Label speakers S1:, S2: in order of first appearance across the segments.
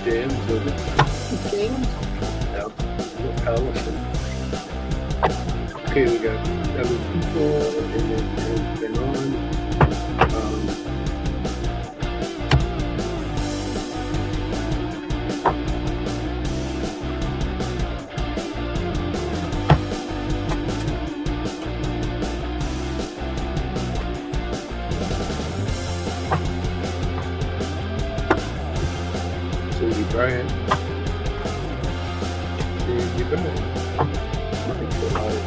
S1: James with it.
S2: James.
S1: Yeah. Allison. Okay, we got 7 people, and it has been on. Cindy Bryant. Cindy Bryant. Mike's alive.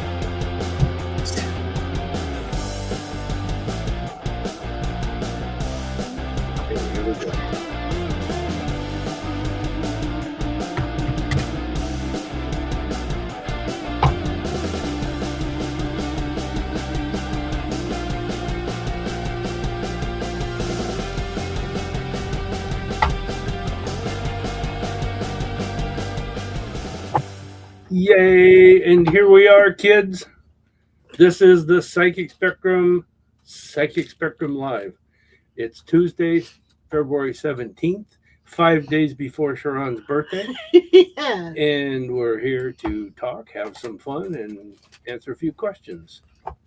S1: Okay, here we go. Yay! And here we are, kids. This is the Psychic Spectrum Live. It's Tuesday, February 17th, 5 days before Sha'ron's birthday.
S2: Yeah.
S1: And we're here to talk, have some fun, and answer a few questions.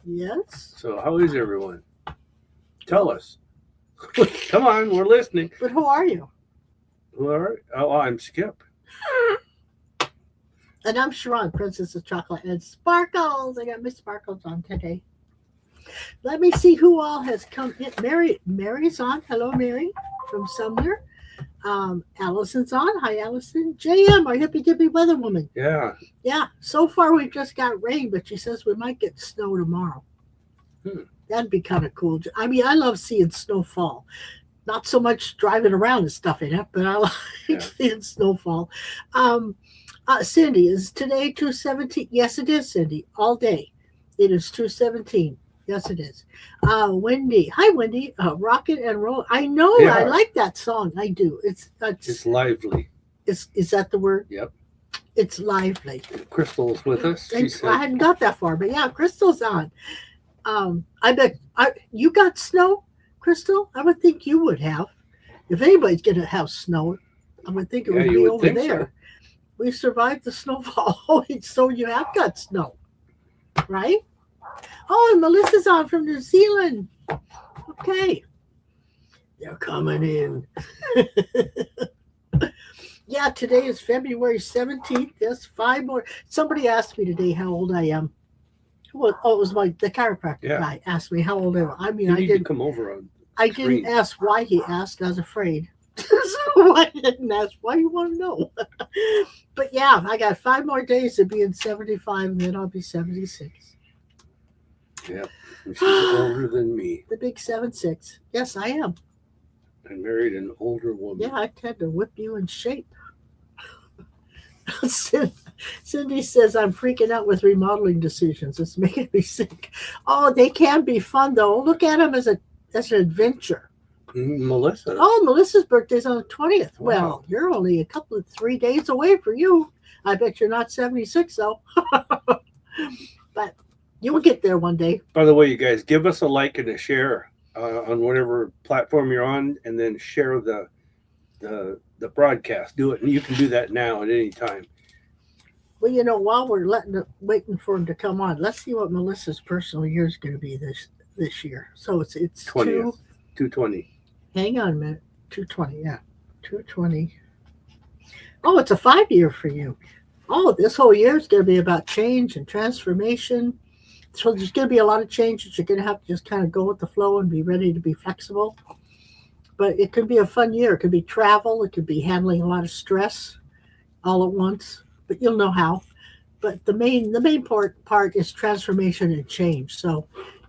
S2: Yes.
S1: So how is everyone? Tell us. Come on, we're listening.
S2: But who are you?
S1: All right. Oh, I'm Skip.
S2: And I'm Sha'ron, Princess of Chocolate and Sparkles. I got my sparkles on today. Let me see who all has come in. Mary's on. Hello, Mary from Sumner. Allison's on. Hi, Allison. JM, our hippy-dippy weather woman.
S1: Yeah.
S2: Yeah. So far, we've just got rain, but she says we might get snow tomorrow. That'd be kind of cool. I mean, I love seeing snow fall. Not so much driving around and stuff in it, but I like seeing snowfall. Cindy, is today 2/17? Yes, it is, Cindy. All day. It is 2/17. Yes, it is. Wendy. Hi, Wendy. Rocket and Roll. I know. Yeah. I like that song. I do. It's
S1: lively.
S2: Is that the word?
S1: Yep.
S2: It's lively.
S1: Crystal's with us.
S2: I hadn't got that far, but yeah, Crystal's on. I bet you got snow, Crystal. I would think you would have. If anybody's going to have snow, I would think it would be over there. So. We survived the snowfall, so you have got snow, right? Oh, and Melissa's on from New Zealand. Okay. They're coming in. Yeah, today is February 17th. There's 5 more. Somebody asked me today how old I am. Well, it was the chiropractor guy asked me how old I am. I mean, I didn't
S1: come over on.
S2: I didn't ask why he asked. I was afraid. So I didn't ask why you want to know. But yeah, I got 5 more days of being 75, and then I'll be 76.
S1: Yeah, she's older than me.
S2: The big 7'6". Yes, I am.
S1: I married an older woman.
S2: Yeah, I tend to whip you in shape. Cindy says I'm freaking out with remodeling decisions. It's making me sick. Oh, they can be fun though. Look at them as an adventure.
S1: Melissa.
S2: Oh, Melissa's birthday's on the 20th.
S1: Wow.
S2: Well, you're only 3 days away for you. I bet you're not 76 though. But you will get there one day.
S1: By the way, you guys, give us a like and a share on whatever platform you're on, and then share the broadcast. Do it, and you can do that now at any time.
S2: Well, you know, while we're waiting for him to come on, let's see what Melissa's personal year is going to be this year. So it's
S1: 220.
S2: Hang on a minute. 220, yeah. 220. Oh, it's a 5-year for you. Oh, this whole year is going to be about change and transformation. So there's going to be a lot of changes. You're going to have to just kind of go with the flow and be ready to be flexible. But it could be a fun year. It could be travel. It could be handling a lot of stress all at once. But you'll know how. But the main part is transformation and change. So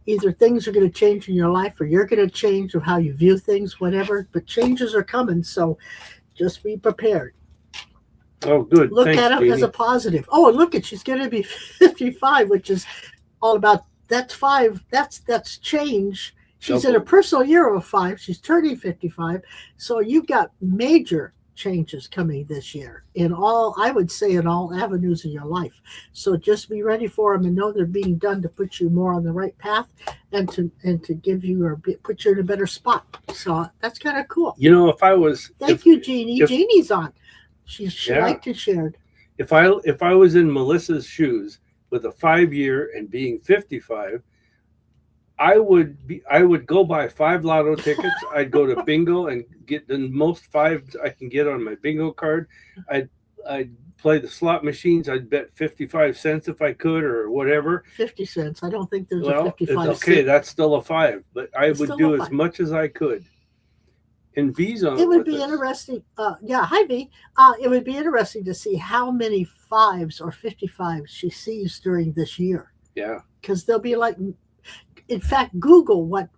S2: either things are going to change in your life, or you're going to change of how you view things, whatever. But changes are coming, so just be prepared.
S1: Oh, good.
S2: Look at it as a positive. Oh, and look, she's going to be 55, which is all about that's 5. That's change. She's in a personal year of 5. She's turning 55, so you've got major changes coming this year in all avenues of your life. So just be ready for them and know they're being done to put you more on the right path and to give you or put you in a better spot. So that's kind of cool.
S1: You know, Thank
S2: you, Jeannie. Jeannie's on. She
S1: Yeah.
S2: liked it shared.
S1: If I was in Melissa's shoes with a 5-year and being 55, I would go buy 5 lotto tickets. I'd go to bingo and get the most 5s I can get on my bingo card. I'd play the slot machines. I'd bet 55 cents if I could, or whatever.
S2: 50 cents. I don't think there's
S1: Well,
S2: a 55
S1: it's okay.
S2: cent.
S1: That's still a 5, but I
S2: It's
S1: would
S2: still
S1: do
S2: a
S1: as
S2: 5.
S1: much as I could. And V's on
S2: It would
S1: with
S2: be
S1: us.
S2: interesting. Yeah, hi V. It would be interesting to see how many 5s or 55s she sees during this year.
S1: Yeah.
S2: Because they'll be like, in fact, Google what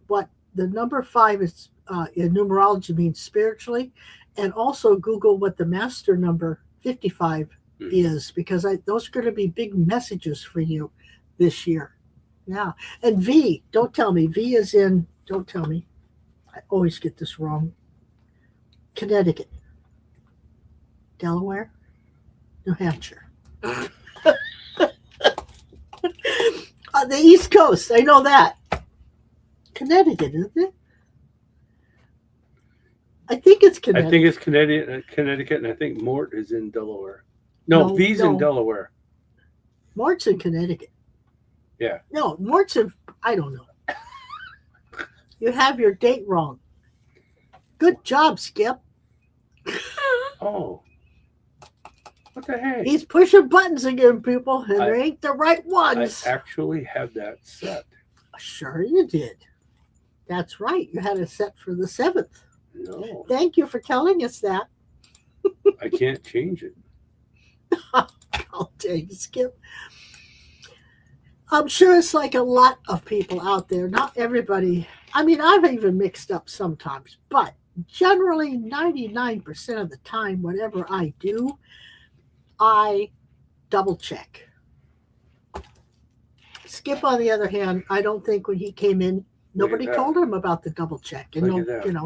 S2: the number 5 is in numerology means spiritually, and also Google what the master number 55 is, because those are going to be big messages for you this year. Yeah. And V, don't tell me. V is in, don't tell me. I always get this wrong. Connecticut, Delaware, New Hampshire. The East Coast, I know that. Connecticut, isn't it? I think it's Connecticut.
S1: I think it's Connecticut, and I think Mort is in Delaware. No, V's in Delaware.
S2: Mort's in Connecticut.
S1: Yeah.
S2: No, Mort's in, I don't know. You have your date wrong. Good job, Skip.
S1: Oh. What the heck?
S2: He's pushing buttons again, people, and they ain't the right
S1: I
S2: ones.
S1: actually had that set.
S2: Sure you did. That's right. You had it set for the 7th.
S1: No,
S2: Thank you for telling us that.
S1: I can't change it.
S2: I'll take Skip. I'm sure it's like a lot of people out there. Not everybody. I mean, I've even mixed up sometimes, but generally 99% of the time, whatever I do, I double check. Skip, on the other hand, I don't think when he came in, nobody told him about the double check. And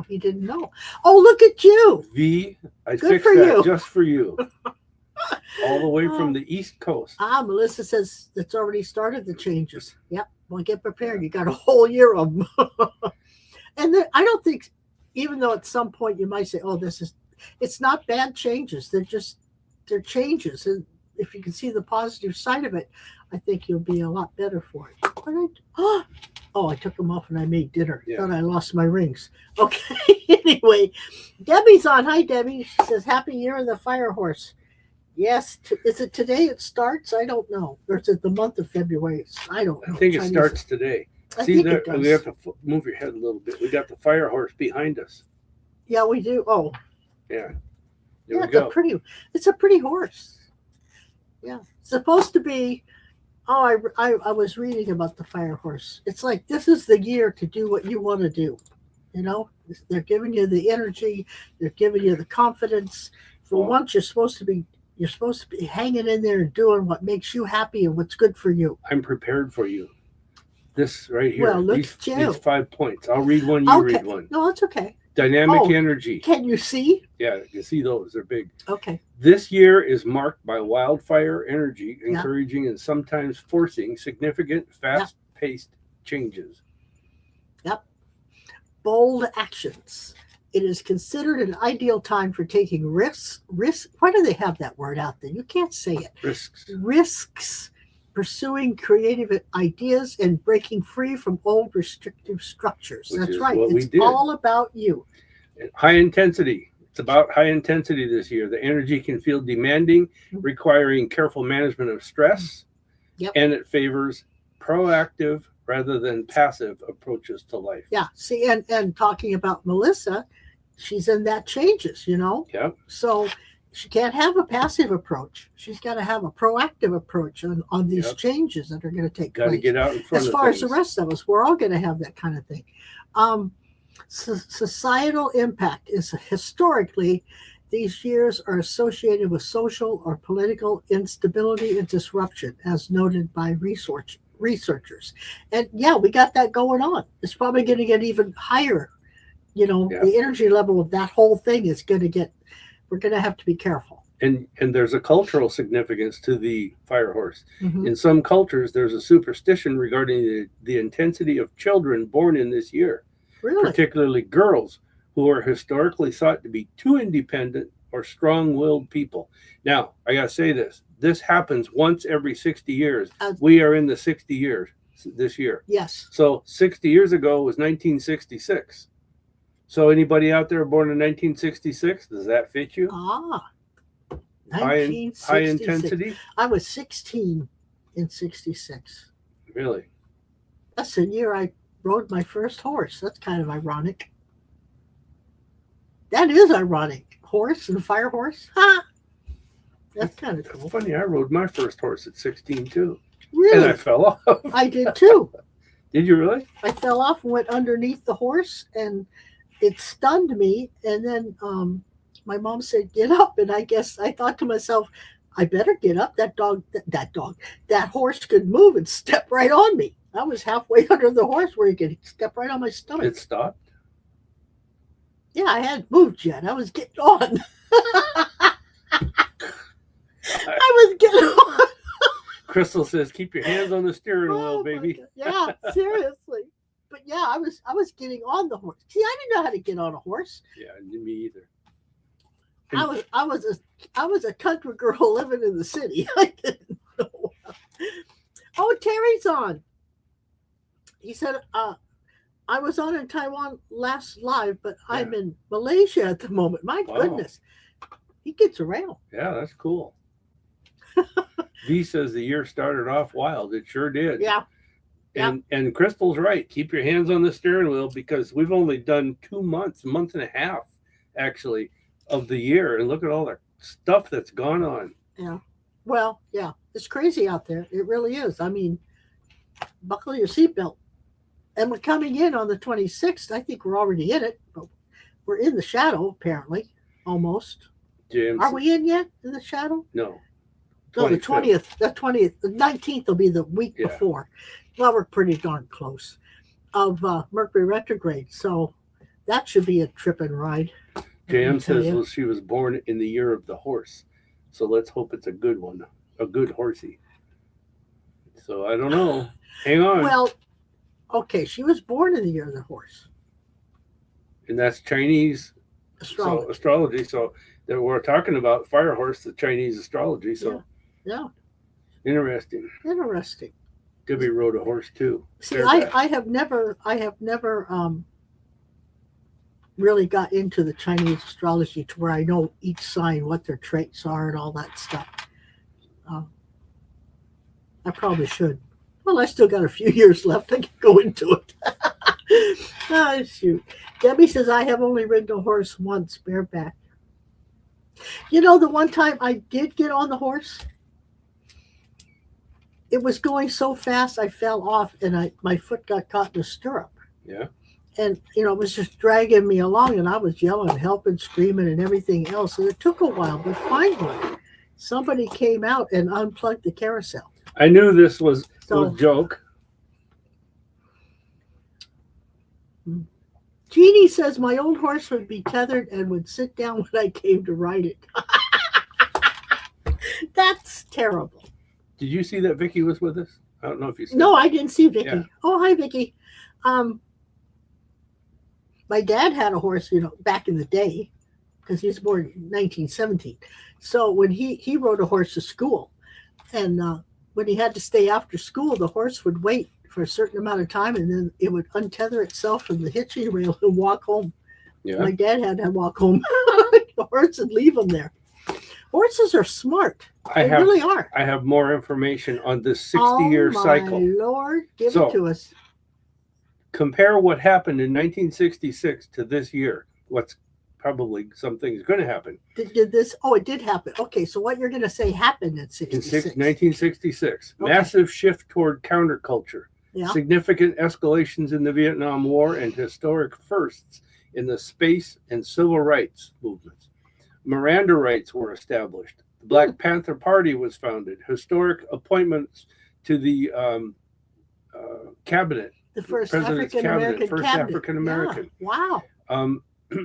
S2: he didn't know. Oh, look at you.
S1: V, I
S2: Good
S1: fixed
S2: for
S1: that
S2: you.
S1: just for you. All the way from the East Coast.
S2: Melissa says it's already started the changes. Yep. Well, get prepared. You got a whole year of them. And then I don't think, even though at some point you might say, oh, it's not bad changes. They're changes. And if you can see the positive side of it, I think you'll be a lot better for it. I took them off and I made dinner.
S1: Yeah.
S2: Thought I lost my rings. Okay. Anyway, Debbie's on. Hi, Debbie. She says, Happy Year of the Fire Horse. Yes. Is it today it starts? I don't know. Or is it the month of February? I don't know.
S1: I think it starts today.
S2: I
S1: See,
S2: think
S1: there,
S2: it does.
S1: we have to move your head a little bit. We got the fire horse behind us.
S2: Yeah, we do. Oh,
S1: Yeah.
S2: yeah,
S1: There we
S2: it's
S1: go.
S2: a pretty horse. Yeah. It's supposed to be. Oh, I was reading about the fire horse. It's like, this is the year to do what you want to do. You know, they're giving you the energy. They're giving you the confidence. For once, you're supposed to be hanging in there and doing what makes you happy and what's good for you.
S1: I'm prepared for you. This right here.
S2: Well, look
S1: these,
S2: at you.
S1: these 5 points. I'll read one, you read one.
S2: No, it's okay.
S1: Dynamic energy.
S2: Can you see?
S1: Yeah, you see those. They're big.
S2: Okay.
S1: This year is marked by wildfire energy, encouraging and sometimes forcing significant, fast-paced changes.
S2: Yep. Bold actions. It is considered an ideal time for taking risks. Why do they have that word out there? You can't say it. Risks. Pursuing creative ideas and breaking free from old restrictive structures. That's right. It's all about you.
S1: High intensity. It's about high intensity this year. The energy can feel demanding, requiring careful management of stress, and it favors proactive rather than passive approaches to life.
S2: Yeah. See, and talking about Melissa, she's in that changes, you know?
S1: Yeah.
S2: So she can't have a passive approach. She's got to have a proactive approach on these changes that are going to take place.
S1: Got to get out in front of things.
S2: As far as the rest of us, we're all going to have that kind of thing. Societal impact is historically, these years are associated with social or political instability and disruption, as noted by researchers. And we got that going on. It's probably going to get even higher. You know, the energy level of that whole thing is going to get, we're going to have to be careful.
S1: And there's a cultural significance to the fire horse. In some cultures, there's a superstition regarding the intensity of children born in this year.
S2: Really?
S1: Particularly girls, who are historically thought to be too independent or strong-willed people. Now, I got to say this. This happens once every 60 years. We are in the 60 years this year.
S2: Yes.
S1: So 60 years ago was 1966. So anybody out there born in 1966, does that fit you?
S2: Ah.
S1: High intensity?
S2: I was 16 in 66.
S1: Really?
S2: That's the year I rode my first horse. That's kind of ironic. That is ironic. Horse and fire horse? Ha! That's kind of cool.
S1: Funny, I rode my first horse at 16 too.
S2: Really?
S1: And I fell off.
S2: I did too.
S1: Did you really?
S2: I fell off and went underneath the horse, and it stunned me. And then my mom said, "Get up." And I guess I thought to myself, I better get up. That horse could move and step right on me. I was halfway under the horse where he could step right on my stomach.
S1: It stopped?
S2: Yeah, I hadn't moved yet. I was getting on. I was getting on.
S1: Crystal says, "Keep your hands on the steering wheel, baby."
S2: Yeah, seriously. But yeah, I was getting on the horse. See, I didn't know how to get on a horse.
S1: Yeah, me either.
S2: I was a country girl living in the city. I didn't know. Oh, Terry's on. He said, I was on in Taiwan last live, but yeah. I'm in Malaysia at the moment. My goodness. He gets around.
S1: Yeah, that's cool. V says the year started off wild. It sure did.
S2: Yeah.
S1: And Crystal's right. Keep your hands on the steering wheel, because we've only done 2 months, a month and a half, actually, of the year. And look at all the stuff that's gone on.
S2: Yeah. Well, yeah. It's crazy out there. It really is. I mean, buckle your seatbelt. And we're coming in on the 26th. I think we're already in it, but we're in the shadow, apparently, almost.
S1: James,
S2: are we in yet in the shadow?
S1: No.
S2: No, the 20th. The 20th. The 19th will be the week before. Well, we're pretty darn close of Mercury retrograde. So that should be a trip and ride.
S1: JM says, well, she was born in the year of the horse. So let's hope it's a good one, a good horsey. So I don't know. Hang on.
S2: Well, okay, she was born in the year of the horse.
S1: And that's Chinese
S2: astrology.
S1: So that we're talking about fire horse, the Chinese astrology. So
S2: yeah.
S1: Interesting. Debbie rode a horse too.
S2: See, I have never really got into the Chinese astrology to where I know each sign, what their traits are and all that stuff. I probably should. Well, I still got a few years left. I can go into it. Oh, shoot. Debbie says, I have only ridden a horse once, bareback. You know, the one time I did get on the horse, it was going so fast I fell off and my foot got caught in a stirrup.
S1: Yeah.
S2: And, you know, it was just dragging me along, and I was yelling, helping, screaming, and everything else. And it took a while, but finally somebody came out and unplugged the carousel.
S1: I knew this was a joke.
S2: Jeannie says my old horse would be tethered and would sit down when I came to ride it. That's terrible.
S1: Did you see that Vicky was with us? I don't know if you said.
S2: No, I didn't see Vicky.
S1: Yeah.
S2: Oh, hi, Vicky. My dad had a horse, you know, back in the day, because he was born in 1917. So when he rode a horse to school, and when he had to stay after school, the horse would wait for a certain amount of time, and then it would untether itself from the hitching rail and walk home. Yeah. My dad had to walk home. The horse would leave him there. Horses are smart. They really are.
S1: I have more information on this 60-year cycle.
S2: Oh, my Lord. Give it to us.
S1: Compare what happened in 1966 to this year. What's probably something's going to happen.
S2: Did this? Oh, it did happen. Okay, so what you're going to say happened in 66?
S1: In 1966. Okay. Massive shift toward counterculture. Yeah. Significant escalations in the Vietnam War and historic firsts in the space and civil rights movements. Miranda rights were established. The Black Panther Party was founded. Historic appointments to the cabinet.
S2: The first African-American cabinet.
S1: African-American.
S2: Yeah. Wow.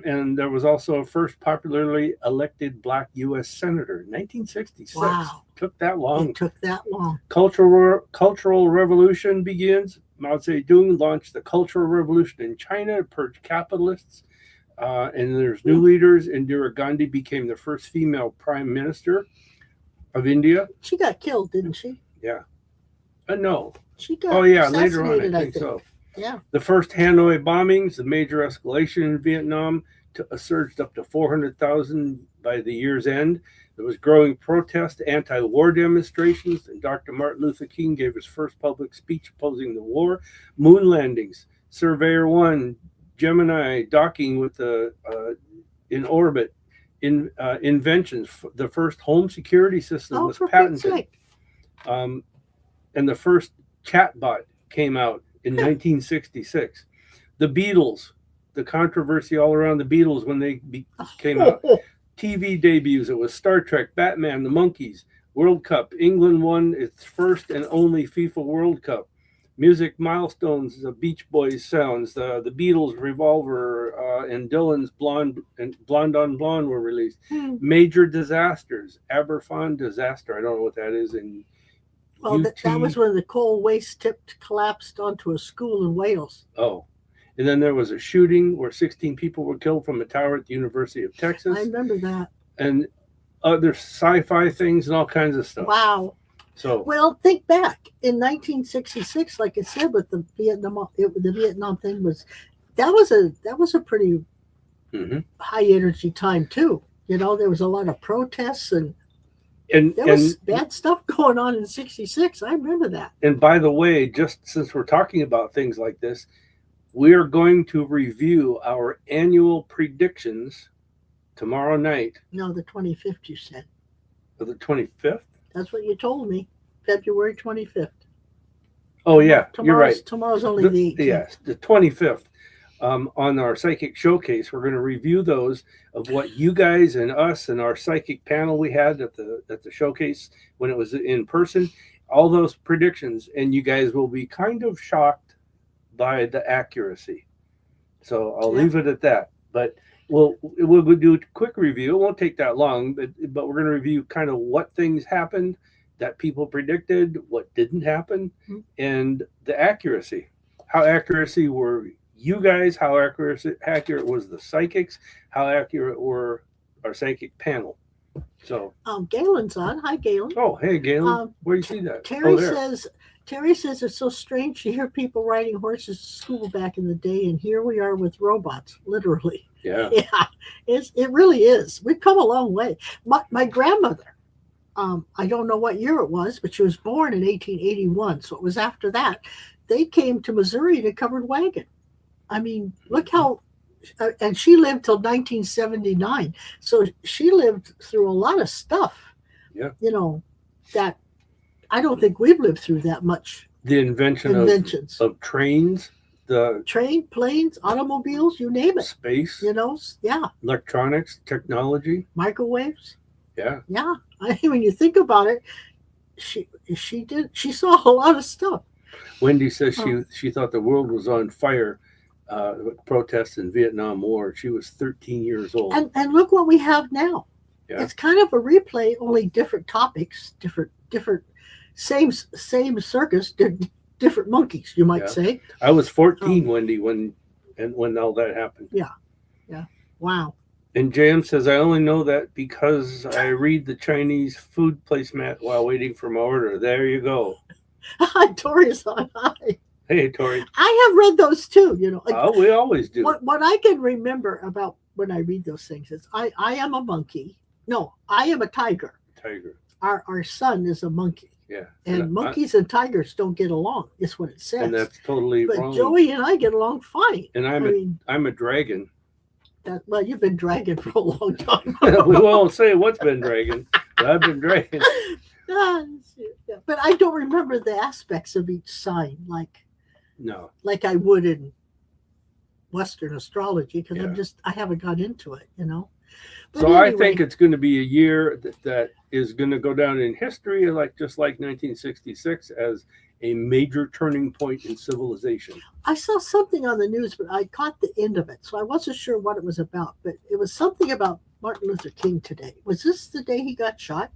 S1: And there was also a first popularly elected Black U.S. Senator in 1966.
S2: Wow.
S1: Took that long.
S2: It took that long.
S1: Cultural Revolution begins. Mao Zedong launched the Cultural Revolution in China to purge capitalists. And there's new leaders. Indira Gandhi became the first female prime minister of India.
S2: She got killed, didn't she?
S1: Yeah. No.
S2: She got
S1: Later on,
S2: assassinated,
S1: I think so.
S2: Yeah.
S1: The first Hanoi bombings, the major escalation in Vietnam, surged up to 400,000 by the year's end. There was growing protest, anti-war demonstrations, and Dr. Martin Luther King gave his first public speech opposing the war. Moon landings, Surveyor 1, Gemini docking with the in orbit, inventions. The first home security system was patented. And the first chatbot came out in 1966. The Beatles, the controversy all around the Beatles when they came out. TV debuts, it was Star Trek, Batman, the Monkees, World Cup. England won its first and only FIFA World Cup. Music milestones, the Beach Boys sounds, the Beatles, Revolver, and Dylan's Blonde on Blonde were released. Major disasters, Aberfon disaster, I don't know what that is in
S2: Well, that was when the coal waste tipped collapsed onto a school in Wales.
S1: Oh. And then there was a shooting where 16 people were killed from a tower at the University of Texas.
S2: I remember that.
S1: And other sci-fi things and all kinds of stuff.
S2: Wow.
S1: So,
S2: well, think back in 1966, like I said, with the Vietnam thing that was a pretty high energy time too. You know, there was a lot of protests and there was bad stuff going on in '66. I remember that.
S1: And by the way, just since we're talking about things like this, we are going to review our annual predictions tomorrow night.
S2: No, the 25th, you said.
S1: Or the 25th?
S2: That's what you told me. February 25th.
S1: Oh, yeah, you're right.
S2: Tomorrow's only the 18th.
S1: Yes, the 25th. On our psychic showcase, we're going to review those of what you guys and us and our psychic panel we had at the showcase when it was in person, all those predictions, and you guys will be kind of shocked by the accuracy. So I'll leave it at that. But we'll do a quick review. It won't take that long, but we're going to review kind of what things happened that people predicted, what didn't happen, and the accuracy. How accuracy were you guys? How accurate was the psychics? How accurate were our psychic panel? So
S2: Galen's on. Hi, Galen.
S1: Oh, hey, Galen. Where do you see that?
S2: Terry says it's so strange to hear people riding horses to school back in the day, and here we are with robots, literally.
S1: Yeah.
S2: Yeah, it really is. We've come a long way. My grandmother, I don't know what year it was, but she was born in 1881, so it was after that. They came to Missouri in a covered wagon. I mean, look how, and she lived till 1979, so she lived through a lot of stuff.
S1: Yeah.
S2: You know, that I don't think we've lived through that much.
S1: The inventions of trains, the
S2: planes, automobiles, you name it.
S1: Space.
S2: You know, yeah.
S1: Electronics, technology.
S2: Microwaves.
S1: Yeah.
S2: Yeah. I mean, when you think about it, she saw a lot of stuff.
S1: Wendy says she thought the world was on fire with protests in Vietnam War. She was 13 years old.
S2: And look what we have now.
S1: Yeah.
S2: It's kind of a replay, only different topics, different same circus, different monkeys, you might say.
S1: I was 14, Wendy, when all that happened.
S2: Yeah. Yeah. Wow.
S1: And JM says, I only know that because I read the Chinese food placemat while waiting for my order. There you go.
S2: Hi, Tori's on. Hi.
S1: Hey, Tori.
S2: I have read those too, you know.
S1: We always do.
S2: What I can remember about when I read those things is I am a monkey. No, I am a tiger.
S1: Tiger.
S2: Our son is a monkey.
S1: Yeah.
S2: And monkeys and tigers don't get along, is what it says.
S1: And that's totally
S2: wrong.
S1: But
S2: Joey and I get along fine.
S1: And I'm a dragon.
S2: Well, you've been dragging for a long time.
S1: We won't say what's been dragging, but I've been dragging.
S2: But I don't remember the aspects of each sign like I would in Western astrology, because I haven't got into it, you know. But
S1: so anyway, I think it's going to be a year that is going to go down in history, just like 1966, as a major turning point in civilization.
S2: I saw something on the news, but I caught the end of it, so I wasn't sure what it was about. But it was something about Martin Luther King today. Was this the day he got shot?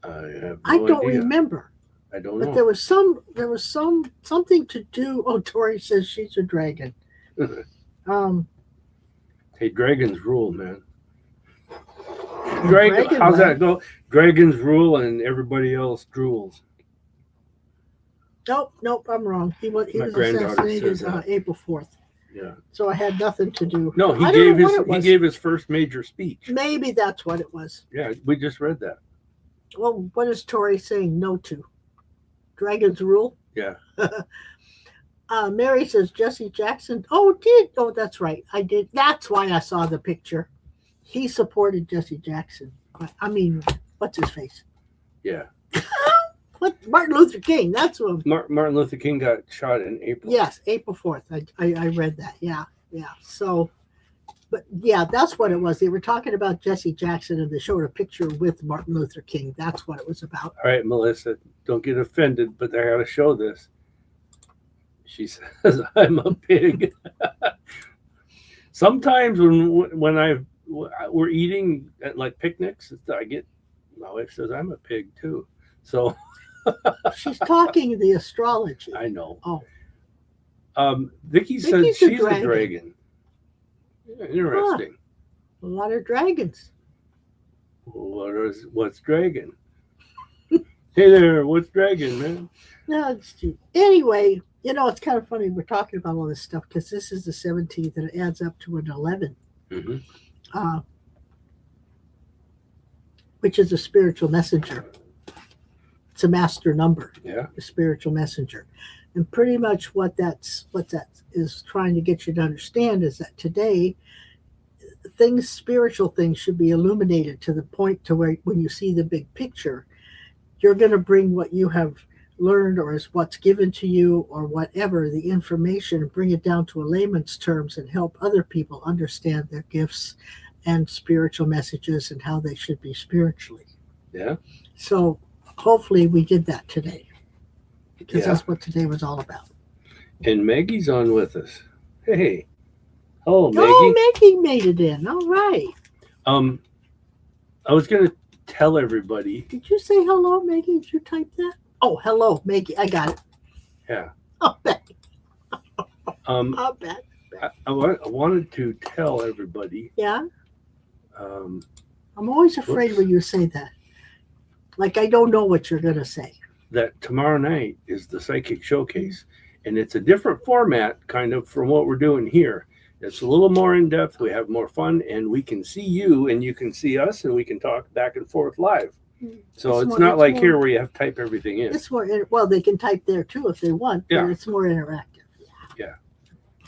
S1: I
S2: don't remember.
S1: I don't know.
S2: But there was something to do. Oh, Tori says she's a dragon.
S1: Hey, dragons rule, man. Dragon,
S2: Dragon
S1: how's
S2: land.
S1: that go? Dragons rule and everybody else drools.
S2: Nope, I'm wrong. He was
S1: My granddaughter
S2: assassinated
S1: says that.
S2: April 4th.
S1: Yeah.
S2: So I had nothing to do.
S1: No,
S2: I don't know what it was.
S1: he gave his first major speech.
S2: Maybe that's what it was.
S1: Yeah, we just read that.
S2: Well, what is Tori saying no to? Dragons rule?
S1: Yeah.
S2: Mary says Jesse Jackson. Oh, that's right. I did. That's why I saw the picture. He supported Jesse Jackson. I mean, what's his face?
S1: Yeah.
S2: What? Martin Luther King. That's what.
S1: Martin Luther King got shot in April.
S2: Yes, April 4th. I read that. Yeah. So, but yeah, that's what it was. They were talking about Jesse Jackson and they showed a picture with Martin Luther King. That's what it was about.
S1: All right, Melissa, don't get offended, but I got to show this. She says, I'm a pig. Sometimes when we're eating at like picnics, my wife says, I'm a pig too. So
S2: She's talking the astrology.
S1: I know.
S2: Oh.
S1: Vicky says
S2: Vicky's a
S1: she's a dragon. Yeah, interesting.
S2: A lot of dragons.
S1: What's dragon? Hey there, what's dragon, man?
S2: No, it's too. Anyway, it's kind of funny we're talking about all this stuff because this is the 17th and it adds up to an 11, which is a spiritual messenger. It's a master number.
S1: Yeah.
S2: A spiritual messenger. And pretty much what that is trying to get you to understand is that today spiritual things should be illuminated to the point to where when you see the big picture, you're going to bring what you have learned or is what's given to you or whatever, the information, bring it down to a layman's terms and help other people understand their gifts and spiritual messages and how they should be spiritually.
S1: Yeah.
S2: So hopefully we did that today because that's what today was all about.
S1: And Maggie's on with us. Hey. Oh, Maggie.
S2: Oh, Maggie made it in. All right.
S1: I was going to tell everybody.
S2: Did you say hello, Maggie? Did you type that? Oh, hello, Maggie. I got it.
S1: Yeah.
S2: I'll bet.
S1: I'll
S2: bet.
S1: I wanted to tell everybody.
S2: Yeah. I'm always afraid when you say that. Like I don't know what you're going to say.
S1: That tomorrow night is the Psychic Showcase. And it's a different format kind of from what we're doing here. It's a little more in depth. We have more fun and we can see you and you can see us and we can talk back and forth live. So it's not like here where you have to type everything in.
S2: It's more, well, they can type there too if they want, but it's more interactive.
S1: Yeah.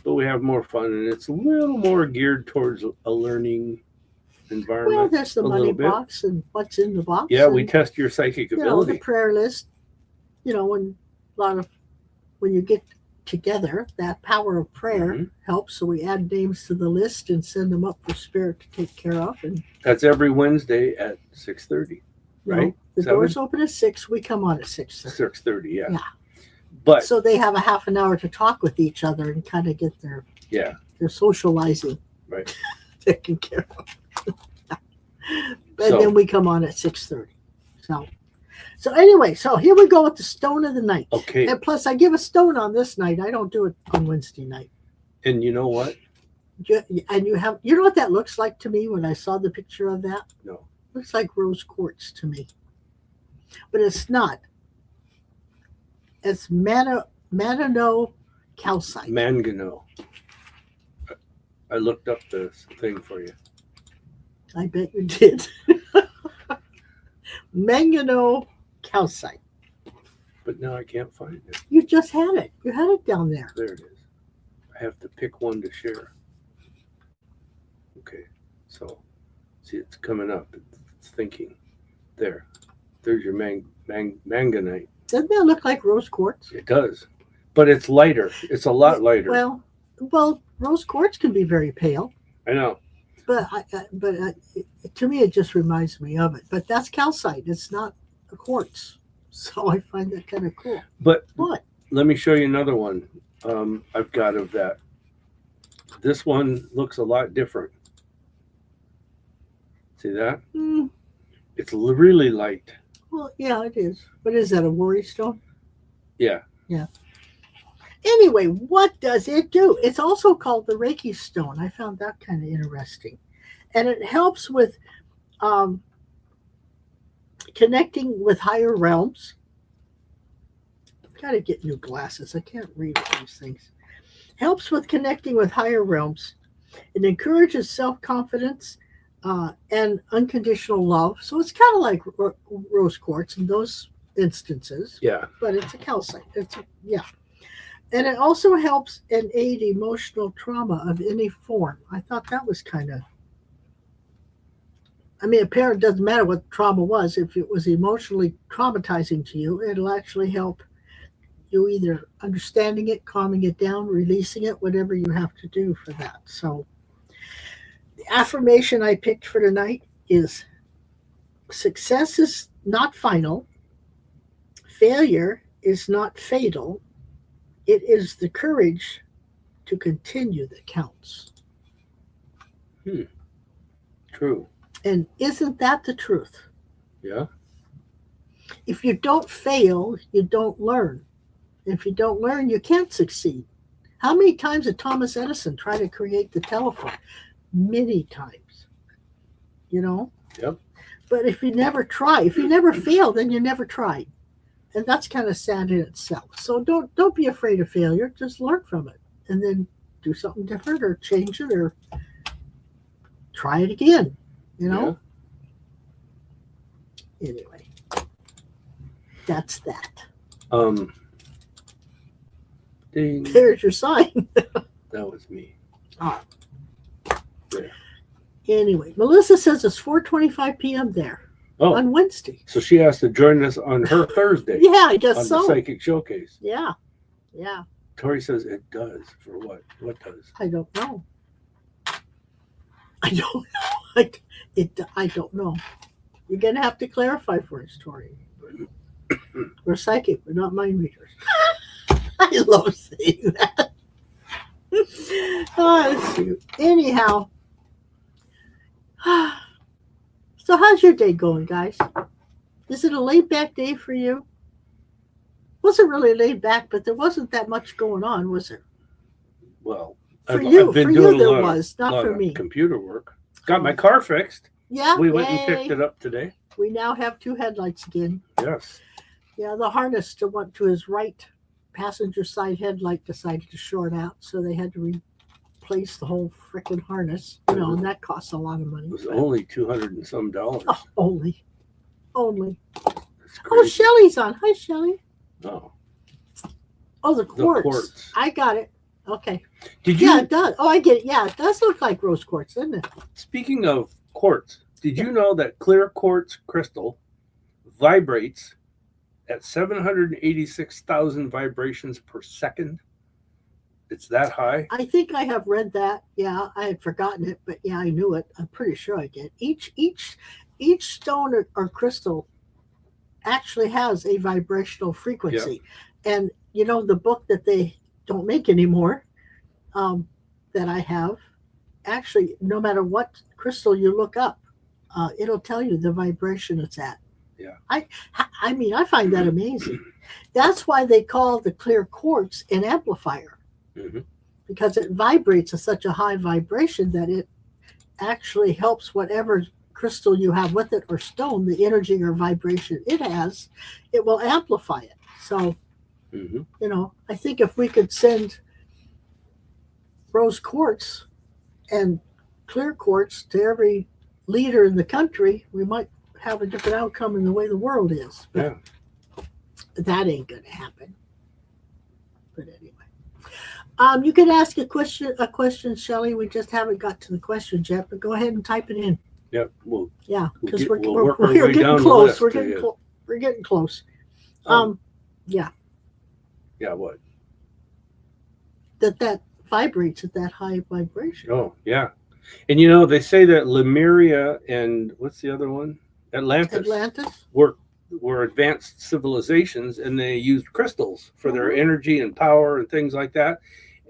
S1: But we have more fun and it's a little more geared towards a learning environment.
S2: Well, there's the money box and what's in the box.
S1: Yeah, we test your psychic ability.
S2: The prayer list, when when you get together, that power of prayer helps. So we add names to the list and send them up for spirit to take care of. And
S1: that's every Wednesday at 6:30. Right?
S2: The doors open at 6. We come on at 6:30.
S1: 6:30, yeah.
S2: But so they have a half an hour to talk with each other and kind of get their socializing taken care of. And then we come on at 6:30. So anyway, so here we go with the stone of the night.
S1: Okay.
S2: And plus I give a stone on this night. I don't do it on Wednesday night.
S1: And you know what?
S2: And you know what that looks like to me when I saw the picture of that?
S1: No.
S2: Looks like rose quartz to me. But it's not. It's Manano calcite.
S1: Mangano. I looked up the thing for you.
S2: I bet you did. Mangano calcite.
S1: But now I can't find it.
S2: You just had it. You had it down there.
S1: There it is. I have to pick one to share. Okay. So, see, it's coming up. It's thinking. There's your manganite.
S2: Doesn't that look like rose quartz?
S1: It does. But it's lighter. It's a lot lighter.
S2: Well, rose quartz can be very pale.
S1: I know.
S2: But to me, it just reminds me of it. But that's calcite. It's not a quartz. So I find that kind of cool.
S1: But
S2: what?
S1: Let me show you another one I've got of that. This one looks a lot different. See that? It's really light.
S2: Well, yeah, it is. But is that a worry stone?
S1: Yeah.
S2: Yeah. Anyway, what does it do? It's also called the Reiki stone. I found that kind of interesting. And it helps with connecting with higher realms. Got to get new glasses. I can't read these things. Helps with connecting with higher realms. It encourages self-confidence and unconditional love. So it's kind of like rose quartz in those instances.
S1: Yeah.
S2: But it's a calcite. Yeah. And it also helps and aid emotional trauma of any form. I thought that was kind of, I mean, it doesn't matter what trauma was. If it was emotionally traumatizing to you, it'll actually help you either understanding it, calming it down, releasing it, whatever you have to do for that. So the affirmation I picked for tonight is success is not final. Failure is not fatal. It is the courage to continue that counts.
S1: True.
S2: And isn't that the truth?
S1: Yeah.
S2: If you don't fail, you don't learn. If you don't learn, you can't succeed. How many times did Thomas Edison try to create the telephone? Many times. You know?
S1: Yep.
S2: But if you never try, if you never fail, then you never tried. And that's kind of sad in itself. So don't be afraid of failure. Just learn from it. And then do something different or change it or try it again. You know? Yeah. Anyway. That's that.
S1: Ding.
S2: There's your sign.
S1: That was me.
S2: Ah.
S1: Yeah.
S2: Anyway, Melissa says it's 4:25 p.m. there on Wednesday.
S1: So she has to join us on her Thursday.
S2: Yeah, I guess
S1: on
S2: so.
S1: the Psychic Showcase.
S2: Yeah.
S1: Tori says it does. For what? What does?
S2: I don't know. I don't know. You're gonna have to clarify for us, Tori. We're psychic, we're not mind readers. I love saying that. Oh, that's cute. Anyhow, so how's your day going, guys? Is it a laid back day for you? Wasn't really laid back, but there wasn't that much going on, was there?
S1: Well,
S2: for you there was, not for me.
S1: Computer work. Got my car fixed.
S2: Yeah,
S1: we went and picked it up today.
S2: We now have 2 headlights again.
S1: Yes.
S2: Yeah, the harness to his right passenger side headlight decided to short out, so they had to replace the whole frickin' harness. You know, and that costs a lot of money.
S1: It was only $200 and some.
S2: Oh, only. Oh, Shelly's on. Hi, Shelly.
S1: Oh.
S2: Oh, the quartz.
S1: The quartz.
S2: I got it. Okay.
S1: Did you?
S2: Yeah, it does. Oh, I get it. Yeah, it does look like rose quartz, doesn't it?
S1: Speaking of quartz, did you know that clear quartz crystal vibrates at 786,000 vibrations per second? It's that high?
S2: I think I have read that. Yeah, I had forgotten it, but yeah, I knew it. I'm pretty sure I did. Each stone or crystal actually has a vibrational frequency. Yeah. And you know, the book that they don't make anymore, that I have, actually, no matter what crystal you look up, it'll tell you the vibration it's at.
S1: Yeah.
S2: I mean, I find that amazing. That's why they call the clear quartz an amplifier. Mm-hmm. Because it vibrates at such a high vibration that it actually helps whatever crystal you have with it or stone, the energy or vibration it has, it will amplify it. So, you know, I think if we could send rose quartz and clear quartz to every leader in the country, we might have a different outcome in the way the world is. But that ain't going to happen. But anyway. You can ask a question, Shelley. We just haven't got to the questions yet, but go ahead and type it in.
S1: Yep.
S2: Because we're getting close. We're getting close. Yeah.
S1: Yeah. What?
S2: That vibrates at that high vibration.
S1: Oh, yeah. And you know, they say that Lemuria and what's the other one? Atlantis were advanced civilizations, and they used crystals for their energy and power and things like that.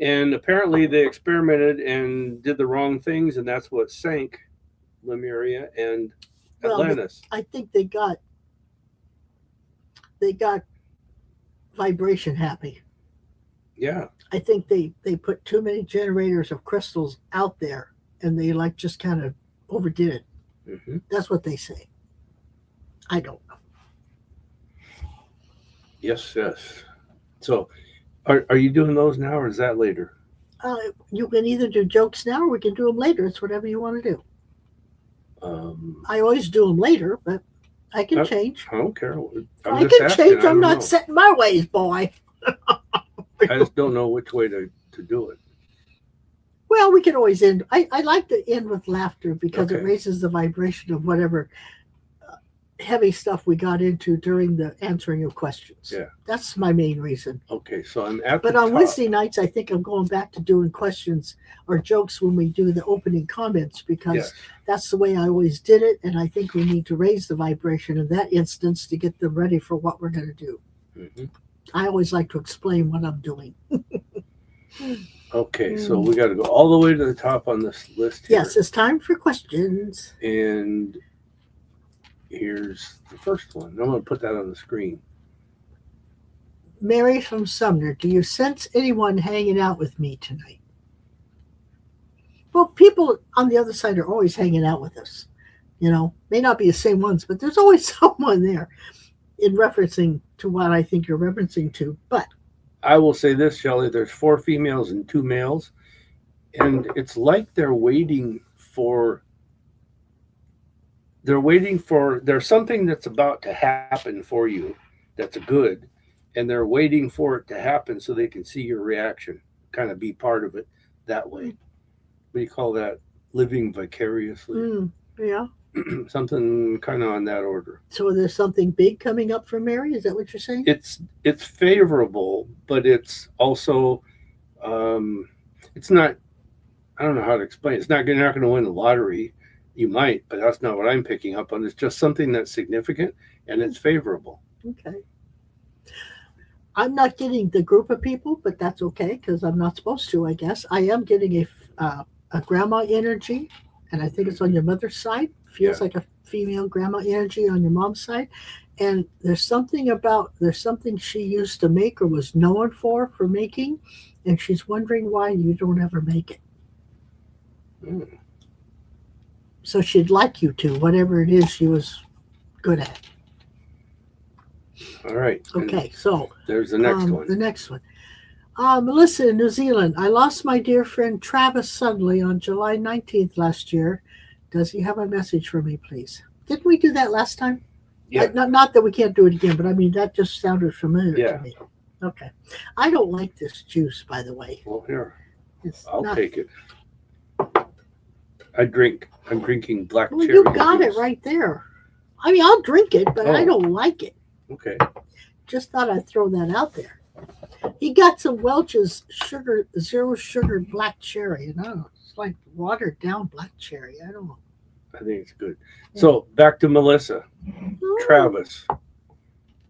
S1: And apparently they experimented and did the wrong things, and that's what sank Lemuria and Atlantis.
S2: I think they got vibration happy.
S1: Yeah.
S2: I think they put too many generators of crystals out there, and they like just kind of overdid it.
S1: Hmm.
S2: That's what they say. I don't know.
S1: Yes, yes. So, are you doing those now, or is that later?
S2: You can either do jokes now or we can do them later. It's whatever you want to do. I always do them later, but I can change.
S1: I don't care. I'm
S2: I
S1: just
S2: can
S1: asking.
S2: change.
S1: I
S2: I'm
S1: don't
S2: not
S1: know.
S2: set in my ways, boy.
S1: I just don't know which way to do it.
S2: Well, we can always end. I like to end with laughter because it
S1: Okay.
S2: raises the vibration of whatever heavy stuff we got into during the answering of questions.
S1: Yeah.
S2: That's my main reason.
S1: Okay, so I'm at
S2: But
S1: the
S2: on
S1: top.
S2: Wednesday nights, I think I'm going back to doing questions or jokes when we do the opening comments because
S1: Yes.
S2: that's the way I always did it. And I think we need to raise the vibration in that instance to get them ready for what we're going to do.
S1: Hmm.
S2: I always like to explain what I'm doing.
S1: Okay, so we got to go all the way to the top on this list here.
S2: Yes, it's time for questions.
S1: And here's the first one. I'm going to put that on the screen.
S2: Mary from Sumner, do you sense anyone hanging out with me tonight? Well, people on the other side are always hanging out with us. You know, may not be the same ones, but there's always someone there in referencing to what I think you're referencing to. But
S1: I will say this, Shelley, there's 4 females and 2 males. And it's like they're waiting for there's something that's about to happen for you that's good, and they're waiting for it to happen so they can see your reaction, kind of be part of it that way. What do you call that? Living vicariously.
S2: yeah.
S1: Something kind of on that order.
S2: So there's something big coming up for Mary? Is that what you're saying?
S1: It's favorable, but it's also it's not. I don't know how to explain. It's not. You're not going to win the lottery. You might, but that's not what I'm picking up on. It's just something that's significant and it's favorable.
S2: Okay. I'm not getting the group of people, but that's okay because I'm not supposed to, I guess. I am getting a grandma energy, and I think it's on your mother's side. Feels like a female grandma energy on your mom's side. And there's something she used to make or was known for making, and she's wondering why you don't ever make it.
S1: Mm.
S2: So she'd like you to, whatever it is she was good at.
S1: All right.
S2: Okay, so
S1: there's the next one.
S2: The next one. Melissa in New Zealand. I lost my dear friend Travis suddenly on July 19th last year. Does he have a message for me, please? Didn't we do that last time?
S1: Yeah.
S2: Not that we can't do it again, but I mean, that just sounded familiar to me. Okay. I don't like this juice, by the way.
S1: Well, here.
S2: I'll
S1: take it. I'm drinking black cherry.
S2: You got it right there. I mean, I'll drink it, but I don't like it.
S1: Okay.
S2: Just thought I'd throw that out there. He got some Welch's zero sugar black cherry. And I don't know, it's like watered down black cherry. I don't know.
S1: I think it's good. Yeah. So back to Melissa. Oh. Travis.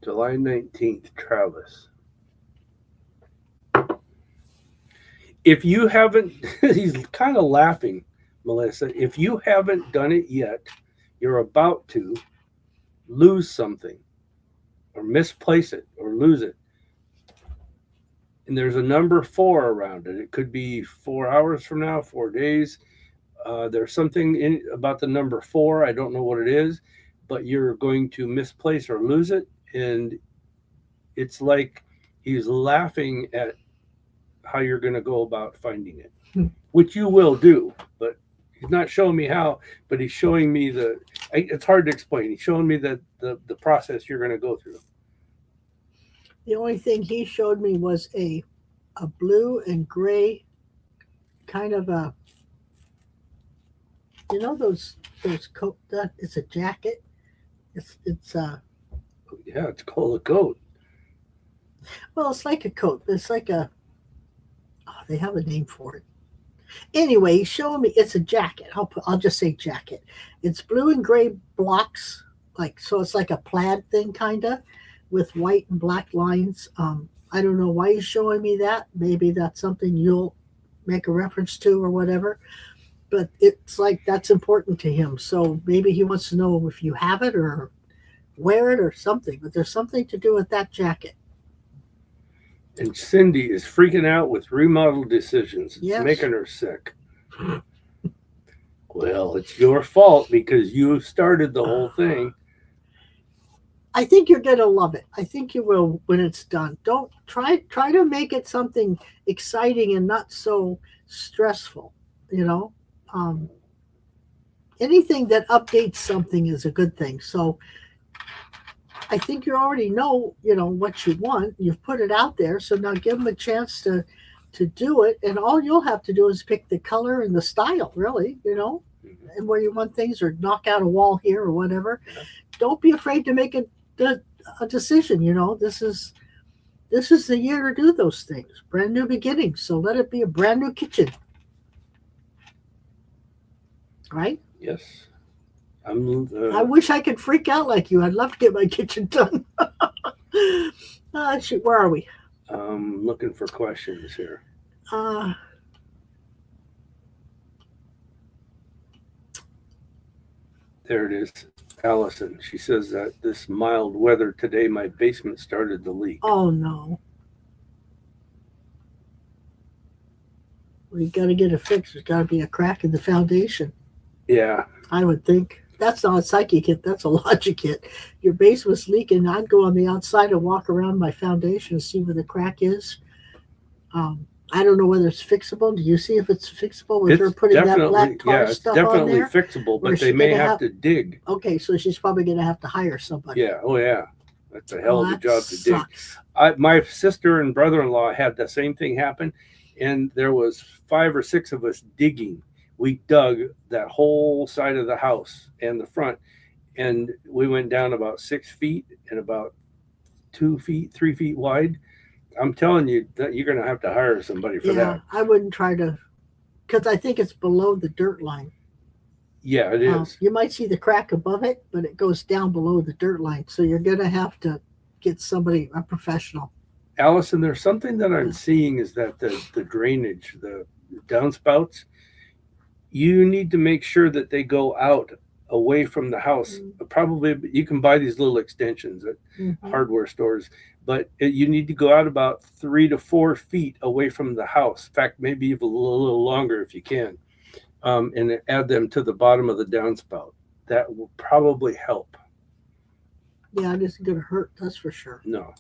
S1: July 19th, Travis. If you haven't, he's kind of laughing, Melissa. If you haven't done it yet, you're about to lose something or misplace it or lose it. And there's a number 4 around it. It could be 4 hours from now, 4 days. There's something about the number 4. I don't know what it is, but you're going to misplace or lose it. And it's like he's laughing at how you're going to go about finding it, which you will do. But he's not showing me how, but he's showing me it's hard to explain. He's showing me the process you're going to go through.
S2: The only thing he showed me was a blue and gray kind of a, you know, those coat, that it's a jacket. It's
S1: yeah, it's called a coat.
S2: Well, it's like a coat. It's like they have a name for it. Anyway, he's showing me it's a jacket. I'll just say jacket. It's blue and gray blocks, so it's like a plaid thing kind of, with white and black lines. I don't know why he's showing me that. Maybe that's something you'll make a reference to or whatever. But it's like that's important to him. So maybe he wants to know if you have it or wear it or something. But there's something to do with that jacket.
S1: And Cindy is freaking out with remodel decisions. It's
S2: Yes.
S1: making her sick. Well, it's your fault because you started the whole thing.
S2: I think you're gonna love it. I think you will when it's done. Don't try to make it something exciting and not so stressful. You know, anything that updates something is a good thing. So I think you already know, what you want. You've put it out there, so now give them a chance to do it. And all you'll have to do is pick the color and the style, really. And where you want things, or knock out a wall here or whatever.
S1: Yeah.
S2: Don't be afraid to make a decision. This is the year to do those things. Brand new beginnings. So let it be a brand new kitchen. Right?
S1: Yes.
S2: I wish I could freak out like you. I'd love to get my kitchen done. Shoot, where are we?
S1: Looking for questions here. There it is. Allison. She says that this mild weather today, my basement started to leak.
S2: Oh, no. Well, you got to get it fixed. There's got to be a crack in the foundation.
S1: Yeah.
S2: I would think. That's not a psychic hit. That's a logic hit. Your base was leaking. I'd go on the outside and walk around my foundation and see where the crack is. I don't know whether it's fixable. Do you see if it's fixable with her putting that black tar stuff on there?
S1: Yeah, it's definitely fixable, but they may have to dig.
S2: Okay, so she's probably going to have to hire somebody.
S1: Yeah. Oh, yeah. That's a hell of a job to
S2: sucks.
S1: dig. My sister and brother-in-law had the same thing happen, and there was 5 or 6 of us digging. We dug that whole side of the house and the front, and we went down about 6 feet and about 2 feet, 3 feet wide. I'm telling you that you're going to have to hire somebody for that.
S2: I wouldn't try to, because I think it's below the dirt line.
S1: Yeah, it is.
S2: You might see the crack above it, but it goes down below the dirt line. So you're going to have to get somebody, a professional.
S1: Allison, there's something that I'm seeing is that the drainage, the downspouts, you need to make sure that they go out away from the house. Probably you can buy these little extensions at hardware stores, but you need to go out about 3 to 4 feet away from the house. In fact, maybe even a little longer if you can, and add them to the bottom of the downspout. That will probably help.
S2: Yeah, it isn't going to hurt, that's for sure.
S1: No.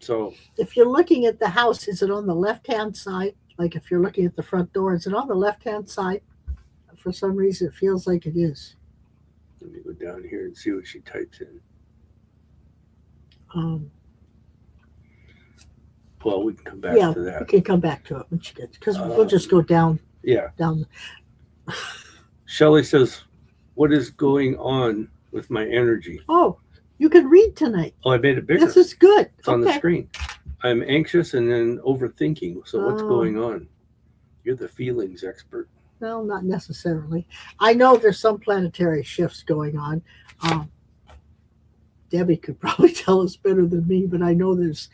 S1: So
S2: if you're looking at the house, is it on the left-hand side? Like if you're looking at the front door, is it on the left-hand side? For some reason, it feels like it is.
S1: Let me go down here and see what she types in. Well, we can come back to that.
S2: We can come back to it when she gets, because we'll just go down.
S1: Yeah.
S2: Down.
S1: Shelley says, what is going on with my energy?
S2: Oh, you can read tonight.
S1: Oh, I made it bigger.
S2: This is good.
S1: It's on the screen. I'm anxious and then overthinking. So what's going on? You're the feelings expert.
S2: Well, not necessarily. I know there's some planetary shifts going on. Debbie could probably tell us better than me, but I know there's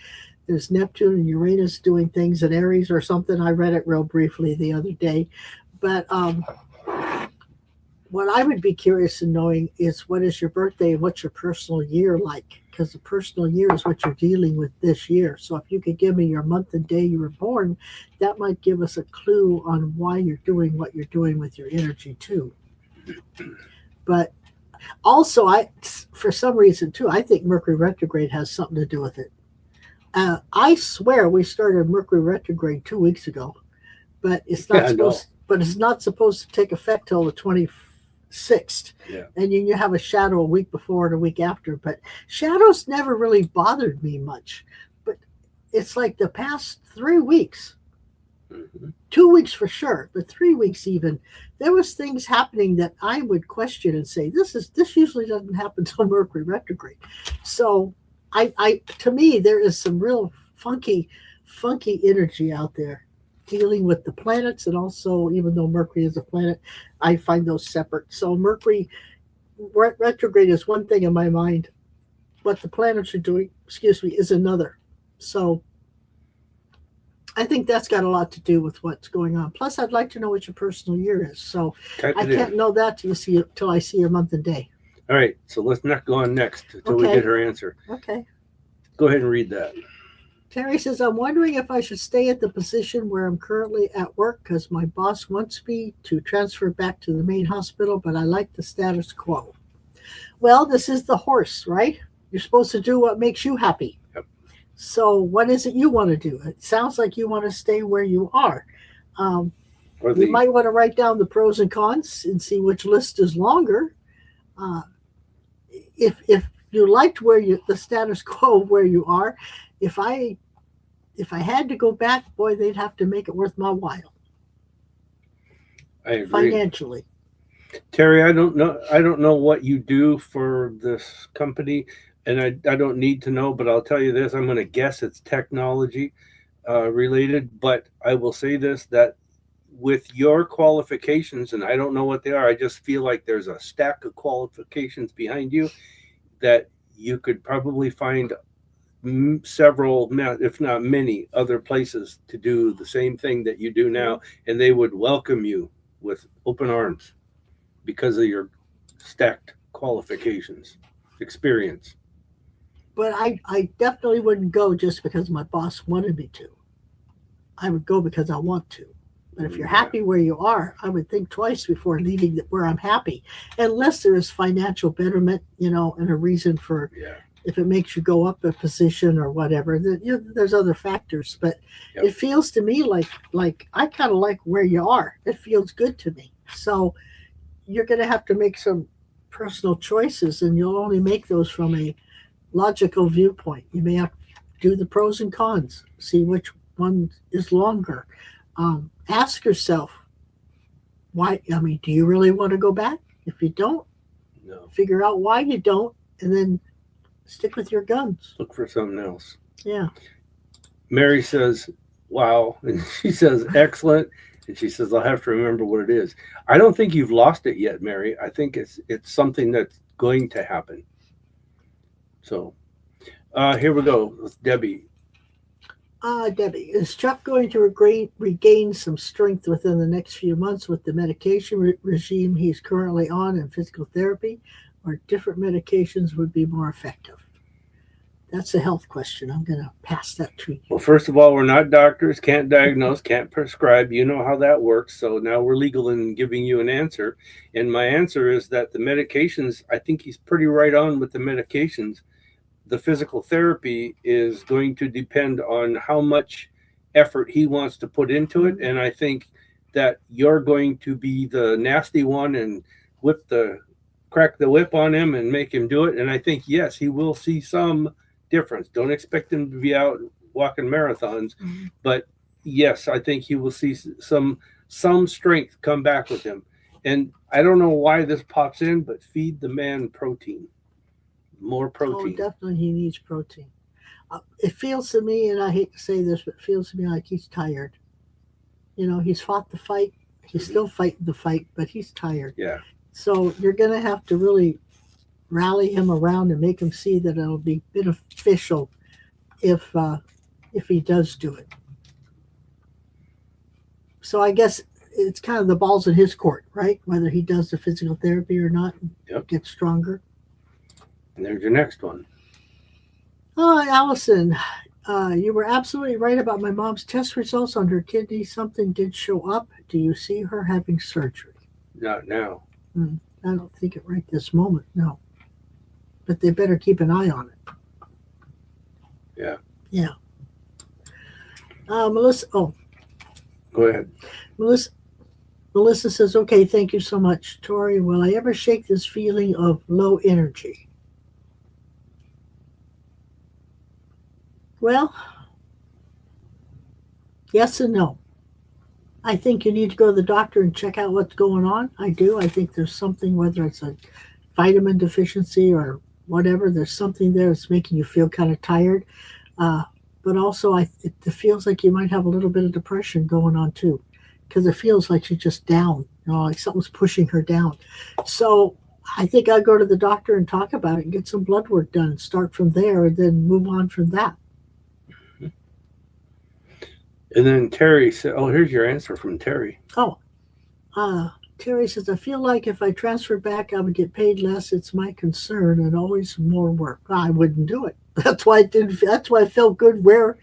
S2: Neptune and Uranus doing things in Aries or something. I read it real briefly the other day. But what I would be curious in knowing is what is your birthday and what's your personal year like? Because the personal year is what you're dealing with this year. So if you could give me your month and day you were born, that might give us a clue on why you're doing what you're doing with your energy too. But also, for some reason too, I think Mercury retrograde has something to do with it. I swear we started Mercury retrograde 2 weeks ago, but it's not it's not supposed to take effect till the 26th.
S1: Yeah.
S2: And you have a shadow a week before and a week after. But shadows never really bothered me much. But it's like the past 3 weeks, 2 weeks for sure, but 3 weeks even, there was things happening that I would question and say, this usually doesn't happen till Mercury retrograde. So to me, there is some real funky energy out there dealing with the planets, and also, even though Mercury is a planet, I find those separate. So Mercury retrograde is one thing in my mind. What the planets are doing, is another. So I think that's got a lot to do with what's going on. Plus, I'd like to know what your personal year is. So I can't know that till I see your month and day.
S1: All right, so let's not go on next until we get her answer.
S2: Okay.
S1: Go ahead and read that.
S2: Terry says, I'm wondering if I should stay at the position where I'm currently at work because my boss wants me to transfer back to the main hospital, but I like the status quo. Well, this is the horse, right? You're supposed to do what makes you happy.
S1: Yep.
S2: So what is it you want to do? It sounds like you want to stay where you are. You might want to write down the pros and cons and see which list is longer. If you liked the status quo where you are, if I had to go back, boy, they'd have to make it worth my while.
S1: I agree.
S2: Financially.
S1: Terry, I don't know what you do for this company, and I don't need to know, but I'll tell you this, I'm going to guess it's technology related, but I will say this, that with your qualifications, and I don't know what they are, I just feel like there's a stack of qualifications behind you that you could probably find several, if not many, other places to do the same thing that you do now, and they would welcome you with open arms because of your stacked qualifications, experience.
S2: But I definitely wouldn't go just because my boss wanted me to. I would go because I want to. But if you're happy where you are, I would think twice before leaving where I'm happy, unless there is financial betterment, and a reason for, if it makes you go up a position or whatever. There's other factors, but It feels to me like I kind of like where you are. It feels good to me. So you're going to have to make some personal choices, and you'll only make those from a logical viewpoint. You may have to do the pros and cons, see which one is longer. Ask yourself, why? I mean, do you really want to go back? If you don't, figure out why you don't, and then stick with your guns.
S1: Look for something else.
S2: Yeah.
S1: Mary says, wow. And she says, excellent. And she says, I'll have to remember what it is. I don't think you've lost it yet, Mary. I think it's something that's going to happen. So here we go with Debbie.
S2: Debbie, is Chuck going to regain some strength within the next few months with the medication regime he's currently on and physical therapy, or different medications would be more effective? That's a health question. I'm going to pass that to you.
S1: Well, first of all, we're not doctors, can't diagnose, can't prescribe. You know how that works. So now we're legal in giving you an answer. And my answer is that the medications, I think he's pretty right on with the medications. The physical therapy is going to depend on how much effort he wants to put into it. And I think that you're going to be the nasty one and crack the whip on him and make him do it. And I think, yes, he will see some difference. Don't expect him to be out walking marathons, but yes, I think he will see some strength come back with him. And I don't know why this pops in, but feed the man protein. More protein.
S2: Oh, definitely he needs protein. It feels to me, and I hate to say this, but it feels to me like he's tired. He's fought the fight. He's still fighting the fight, but he's tired.
S1: Yeah.
S2: So you're going to have to really rally him around and make him see that it'll be beneficial if he does do it. So I guess it's kind of the ball's in his court, right? Whether he does the physical therapy or not, gets stronger.
S1: And there's your next one.
S2: Oh, Allison, you were absolutely right about my mom's test results on her kidney. Something did show up. Do you see her having surgery?
S1: Not now.
S2: I don't think it right this moment, no. But they better keep an eye on it.
S1: Yeah.
S2: Yeah. Melissa,
S1: go ahead.
S2: Melissa says, okay, thank you so much. Tori, will I ever shake this feeling of low energy? Well, yes and no. I think you need to go to the doctor and check out what's going on. I do. I think there's something, whether it's a vitamin deficiency or whatever, there's something there that's making you feel kind of tired. But also, it feels like you might have a little bit of depression going on too, because it feels like she's just down, like something's pushing her down. So I think I'd go to the doctor and talk about it and get some blood work done and start from there and then move on from that.
S1: And then Terry said, oh, here's your answer from Terry.
S2: Oh, Terry says, I feel like if I transfer back, I would get paid less. It's my concern and always more work. I wouldn't do it. That's why I didn't. That's why I felt good where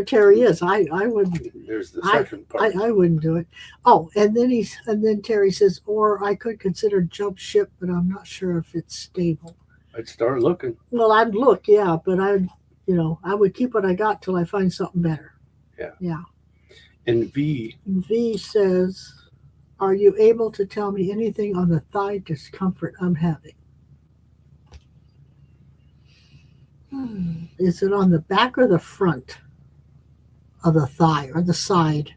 S2: Terry is. I wouldn't.
S1: There's the second part.
S2: I wouldn't do it. Oh, and then Terry says, or I could consider jump ship, but I'm not sure if it's stable.
S1: I'd start looking.
S2: Well, I'd look, yeah, but I would keep what I got till I find something better.
S1: Yeah.
S2: Yeah.
S1: And V
S2: says, are you able to tell me anything on the thigh discomfort I'm having? Is it on the back or the front of the thigh or the side?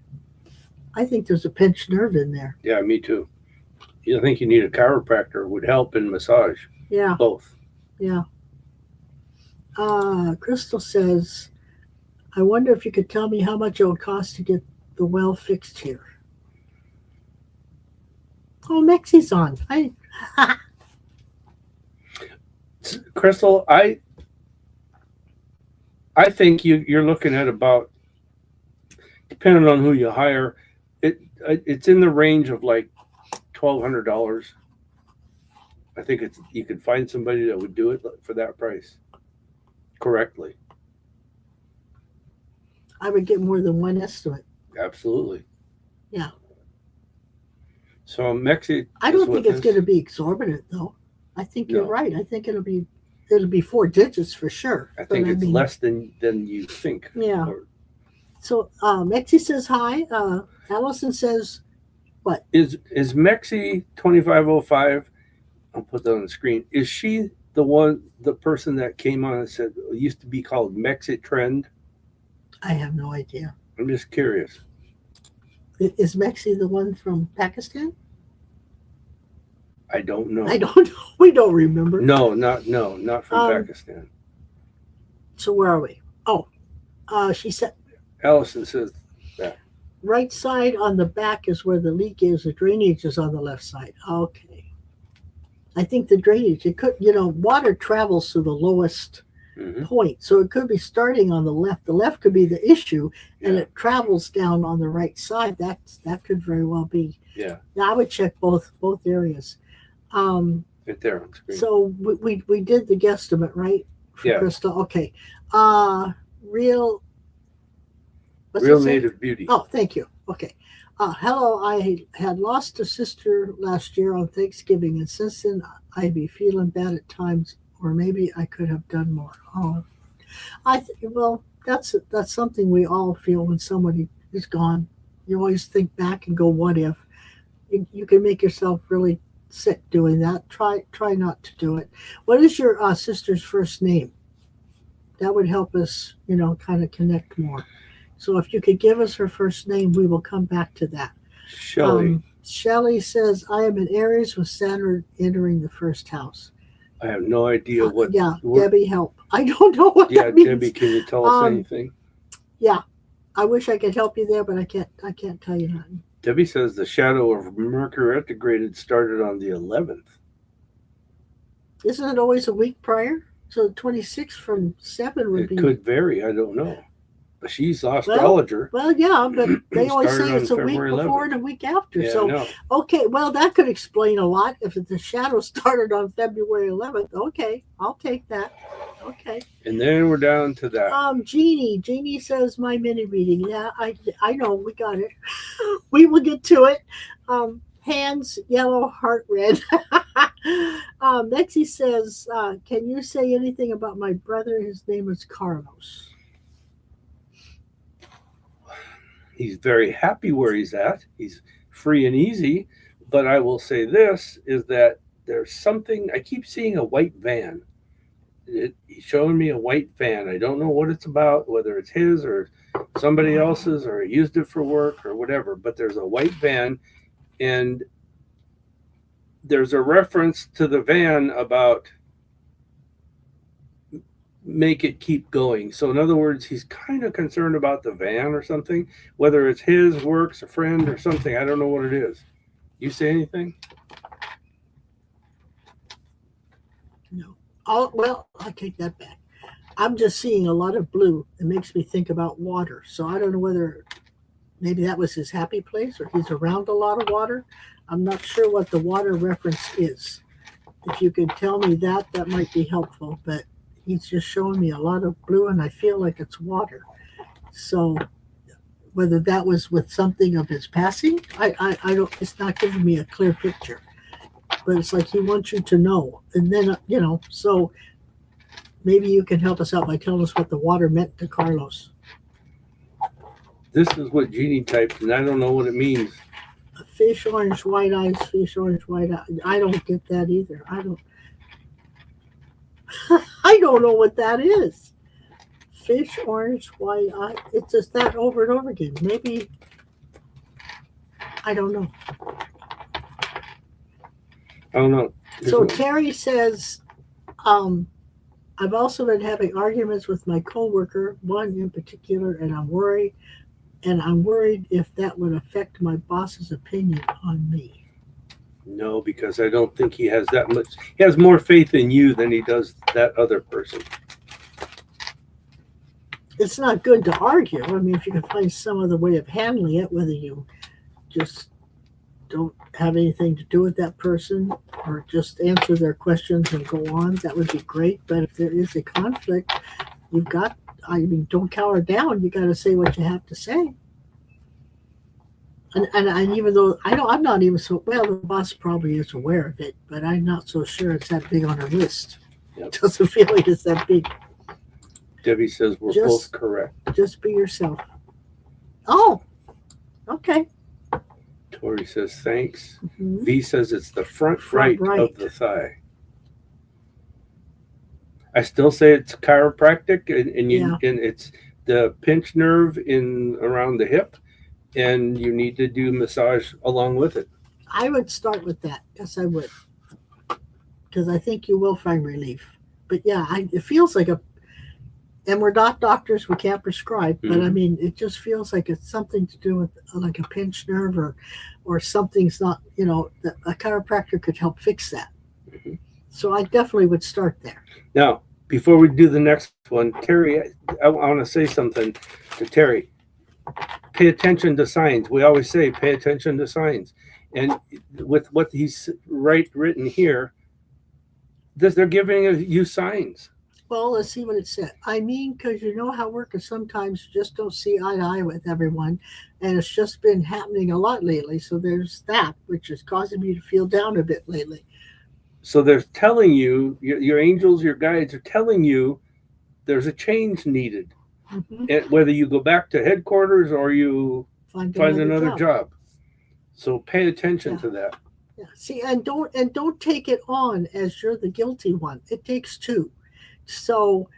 S2: I think there's a pinched nerve in there.
S1: Yeah, me too. I think you need a chiropractor. Would help in massage.
S2: Yeah.
S1: Both.
S2: Yeah. Crystal says, I wonder if you could tell me how much it would cost to get the well fixed here. Oh, Mexi's on.
S1: Crystal, I think you're looking at about, depending on who you hire, it's in the range of like $1,200. I think you could find somebody that would do it for that price correctly.
S2: I would get more than one estimate.
S1: Absolutely.
S2: Yeah.
S1: So Mexi,
S2: I don't think it's going to be exorbitant, though. I think you're right. I think it'll be 4 digits for sure.
S1: I think it's less than you think.
S2: Yeah. So Mexi says hi. Allison says, what?
S1: Is Mexi 2505? I'll put that on the screen. Is she the person that came on and said it used to be called Mexi Trend?
S2: I have no idea.
S1: I'm just curious.
S2: Is Mexi the one from Pakistan?
S1: I don't know.
S2: I don't know. We don't remember.
S1: No, not from Pakistan.
S2: So where are we? Oh, she said.
S1: Allison says that.
S2: Right side on the back is where the leak is. The drainage is on the left side. Okay. I think the drainage, it could, water travels to the lowest point. So it could be starting on the left. The left could be the issue, and it travels down on the right side. That could very well be.
S1: Yeah.
S2: Now I would check both areas.
S1: Right there on screen.
S2: So we did the guesstimate, right? For Crystal. Okay. Real
S1: Native Beauty.
S2: Oh, thank you. Okay. Hello, I had lost a sister last year on Thanksgiving, and since then I be feeling bad at times, or maybe I could have done more. Oh, well, that's something we all feel when somebody is gone. You always think back and go, what if? You can make yourself really sick doing that. Try not to do it. What is your sister's first name? That would help us, kind of connect more. So if you could give us her first name, we will come back to that.
S1: Shelley.
S2: Shelley says, I am an Aries with Saturn entering the first house.
S1: I have no idea what.
S2: Debbie, help. I don't know what that means.
S1: Debbie, can you tell us anything?
S2: Yeah, I wish I could help you there, but I can't tell you nothing.
S1: Debbie says the shadow of Mercury retrograde started on the 11th.
S2: Isn't it always a week prior? So the 26th from 7 would be.
S1: It could vary. I don't know. But she's an astrologer.
S2: Well, yeah, but they always say
S1: Started
S2: it's a
S1: on
S2: week
S1: February
S2: before
S1: 11th.
S2: and a week after.
S1: Yeah, I
S2: So,
S1: know.
S2: okay, well, that could explain a lot. If the shadow started on February 11th, okay, I'll take that. Okay.
S1: And then we're down to that.
S2: Jeannie says my mini reading. Yeah, I know, we got it. We will get to it. Hands yellow, heart red. Mexi says, can you say anything about my brother? His name is Carlos.
S1: He's very happy where he's at. He's free and easy. But I will say this, is that there's something, I keep seeing a white van. He's showing me a white van. I don't know what it's about, whether it's his or somebody else's, or he used it for work or whatever. But there's a white van, and there's a reference to the van about make it keep going. So in other words, he's kind of concerned about the van or something, whether it's his, works, a friend or something. I don't know what it is. You say anything?
S2: No. Well, I'll take that back. I'm just seeing a lot of blue. It makes me think about water. So I don't know whether maybe that was his happy place or he's around a lot of water. I'm not sure what the water reference is. If you could tell me that, that might be helpful. But he's just showing me a lot of blue, and I feel like it's water. So whether that was with something of his passing, I don't. It's not giving me a clear picture. But it's like he wants you to know, and then so maybe you can help us out by telling us what the water meant to Carlos.
S3: This is what Jeannie typed, and I don't know what it means.
S2: A fish, orange, white eyes, fish, orange, white eyes. I don't get that either. I don't know what that is. Fish, orange, white eye. It's just that over and over again. Maybe, I don't know.
S3: I don't know.
S2: So Terry says, I've also been having arguments with my coworker, one in particular, and I'm worried if that would affect my boss's opinion on me.
S3: No, because I don't think he has that much. He has more faith in you than he does that other person.
S2: It's not good to argue. I mean, if you can find some other way of handling it, whether you just don't have anything to do with that person or just answer their questions and go on, that would be great. But if there is a conflict, don't cower down. You got to say what you have to say. And even though I'm not even so well, the boss probably is aware of it, but I'm not so sure it's that big on her list.
S3: Yep.
S2: It doesn't feel like it's that big.
S3: Debbie says we're both correct.
S2: Just be yourself. Oh, okay.
S3: Tori says thanks.
S2: Mm-hmm.
S3: V says it's the front right of the thigh. I still say it's chiropractic, and it's the pinch nerve in around the hip, and you need to do massage along with it.
S2: I would start with that. Yes, I would, because I think you will find relief. But yeah, it feels like and we're not doctors, we can't prescribe, but I mean, it just feels like it's something to do with like a pinched nerve or something's not, a chiropractor could help fix that. Mm-hmm. So I definitely would start there.
S3: Now, before we do the next one, Terry, I want to say something to Terry. Pay attention to signs. We always say pay attention to signs. And with what he's written here, they're giving you signs.
S2: Well, let's see what it said. I mean, because you know how workers sometimes just don't see eye to eye with everyone, and it's just been happening a lot lately. So there's that, which is causing me to feel down a bit lately.
S3: So they're telling you, your angels, your guides are telling you there's a change needed. Mm-hmm. And whether you go back to headquarters or you find another job. So pay attention to that.
S2: Yeah. See, and don't take it on as you're the guilty one. It takes two. So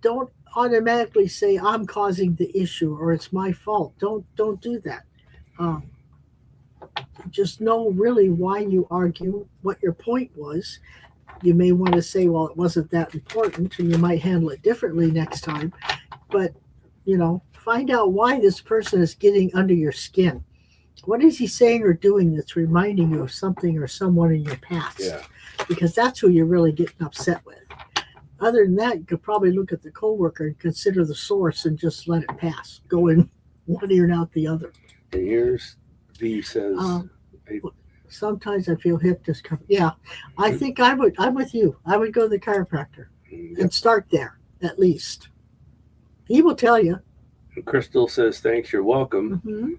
S2: don't automatically say I'm causing the issue or it's my fault. Don't do that. Just know really why you argue, what your point was. You may want to say, well, it wasn't that important, and you might handle it differently next time. But, find out why this person is getting under your skin. What is he saying or doing that's reminding you of something or someone in your past? Yeah. Because that's who you're really getting upset with. Other than that, you could probably look at the coworker and consider the source and just let it pass. Go in one ear and out the other.
S3: And here's V says,
S2: sometimes I feel hip discomfort. Yeah, I think I'm with you. I would go to the chiropractor and start there at least. He will tell you.
S3: And Crystal says, thanks, you're welcome. Mm-hmm.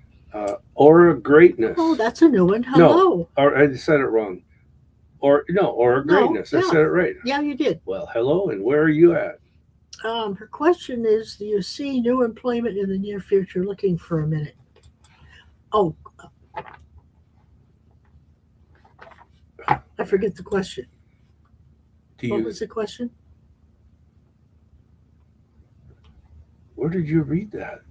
S3: Aura Greatness.
S2: Oh, that's a new one. Hello.
S3: No, I said it wrong. Aura Greatness. I said it right.
S2: Yeah, you did.
S3: Well, hello, and where are you at?
S2: Her question is, do you see new employment in the near future? Looking for a minute. Oh, I forget the question. What was the question?
S3: Where did you read that?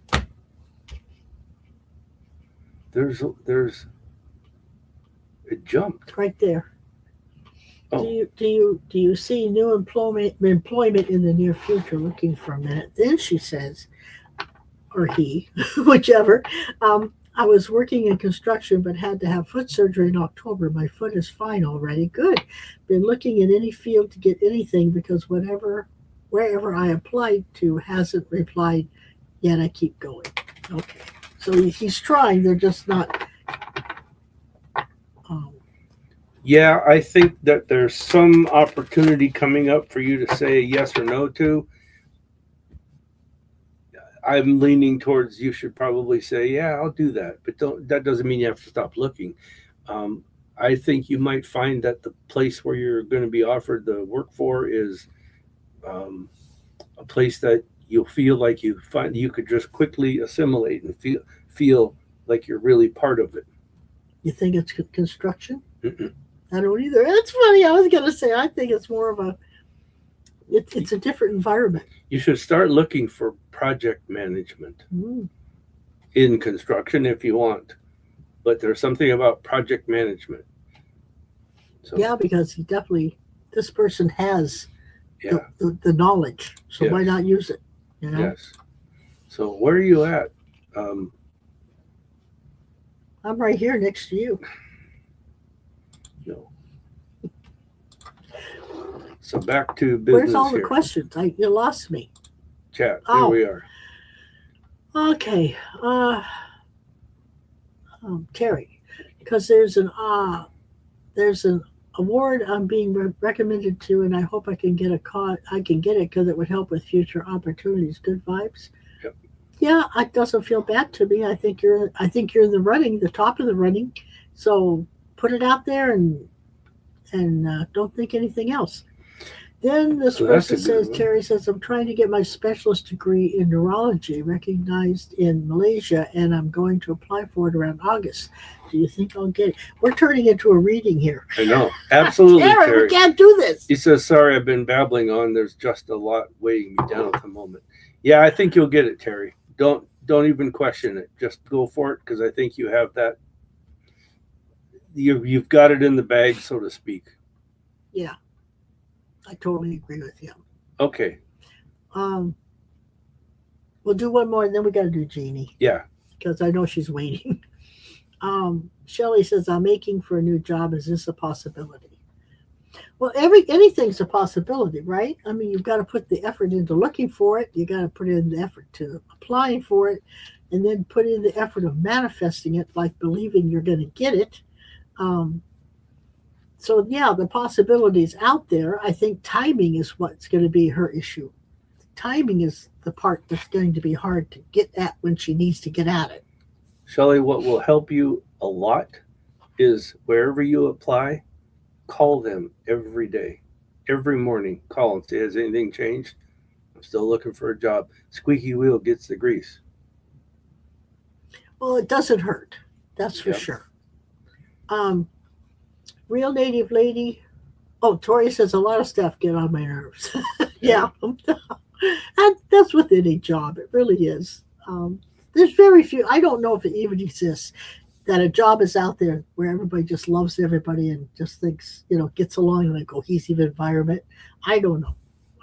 S3: It jumped
S2: right there.
S3: Oh.
S2: Do you see new employment in the near future? Looking for a minute. Then she says, or he, whichever. I was working in construction, but had to have foot surgery in October. My foot is fine already. Good. Been looking in any field to get anything because wherever I applied to hasn't replied yet. I keep going. Okay. So he's trying. They're just not.
S3: Yeah, I think that there's some opportunity coming up for you to say yes or no to. I'm leaning towards you should probably say, yeah, I'll do that. But that doesn't mean you have to stop looking. I think you might find that the place where you're going to be offered the work for is a place that you'll feel like you find you could just quickly assimilate and feel like you're really part of it.
S2: You think it's construction?
S3: Mm-mm.
S2: I don't either. That's funny. I was going to say, I think it's more of it's a different environment.
S3: You should start looking for project management in construction if you want. But there's something about project management. So,
S2: Yeah, because this person has
S3: yeah.
S2: the knowledge. So
S3: Yes.
S2: why not use it? You know?
S3: Yes. So where are you at?
S2: I'm right here next to you.
S3: No. So back to business.
S2: Where's all the
S3: here.
S2: questions? You lost me.
S3: Chat. There
S2: Oh.
S3: we are.
S2: Okay. Terry, because there's an award I'm being recommended to, and I hope I can get I can get it because it would help with future opportunities. Good vibes.
S3: Yep.
S2: Yeah, it doesn't feel bad to me. I think you're in the running, the top of the running. So put it out there and don't think anything else. Then this
S3: So that's
S2: person
S3: a good
S2: says,
S3: one.
S2: Terry says, I'm trying to get my specialist degree in neurology recognized in Malaysia, and I'm going to apply for it around August. Do you think I'll get it? We're turning into a reading here.
S3: I know. Absolutely,
S2: Terry,
S3: Terry.
S2: we can't do this.
S3: He says, sorry, I've been babbling on. There's just a lot weighing me down at the moment. Yeah, I think you'll get it, Terry. Don't even question it. Just go for it because I think you have that. You've got it in the bag, so to speak.
S2: Yeah, I totally agree with you.
S3: Okay.
S2: We'll do one more, and then we got to do Jeannie
S3: Yeah.
S2: because I know she's waiting. Shelley says, I'm making for a new job. Is this a possibility? Well, anything's a possibility, right? I mean, you've got to put the effort into looking for it. You got to put in the effort to applying for it, and then put in the effort of manifesting it, like believing you're going to get it. So yeah, the possibilities out there. I think timing is what's going to be her issue. Timing is the part that's going to be hard to get at when she needs to get at it.
S3: Shelley, what will help you a lot is wherever you apply, call them every day. Every morning, call and say, has anything changed? I'm still looking for a job. Squeaky wheel gets the grease.
S2: Well, it doesn't hurt. That's for
S3: Yep.
S2: sure. Real Native Lady. Oh, Tori says a lot of stuff get on my nerves. Yeah. And that's with any job. It really is. There's very few. I don't know if it even exists that a job is out there where everybody just loves everybody and just thinks, gets along in a cohesive environment. I don't know.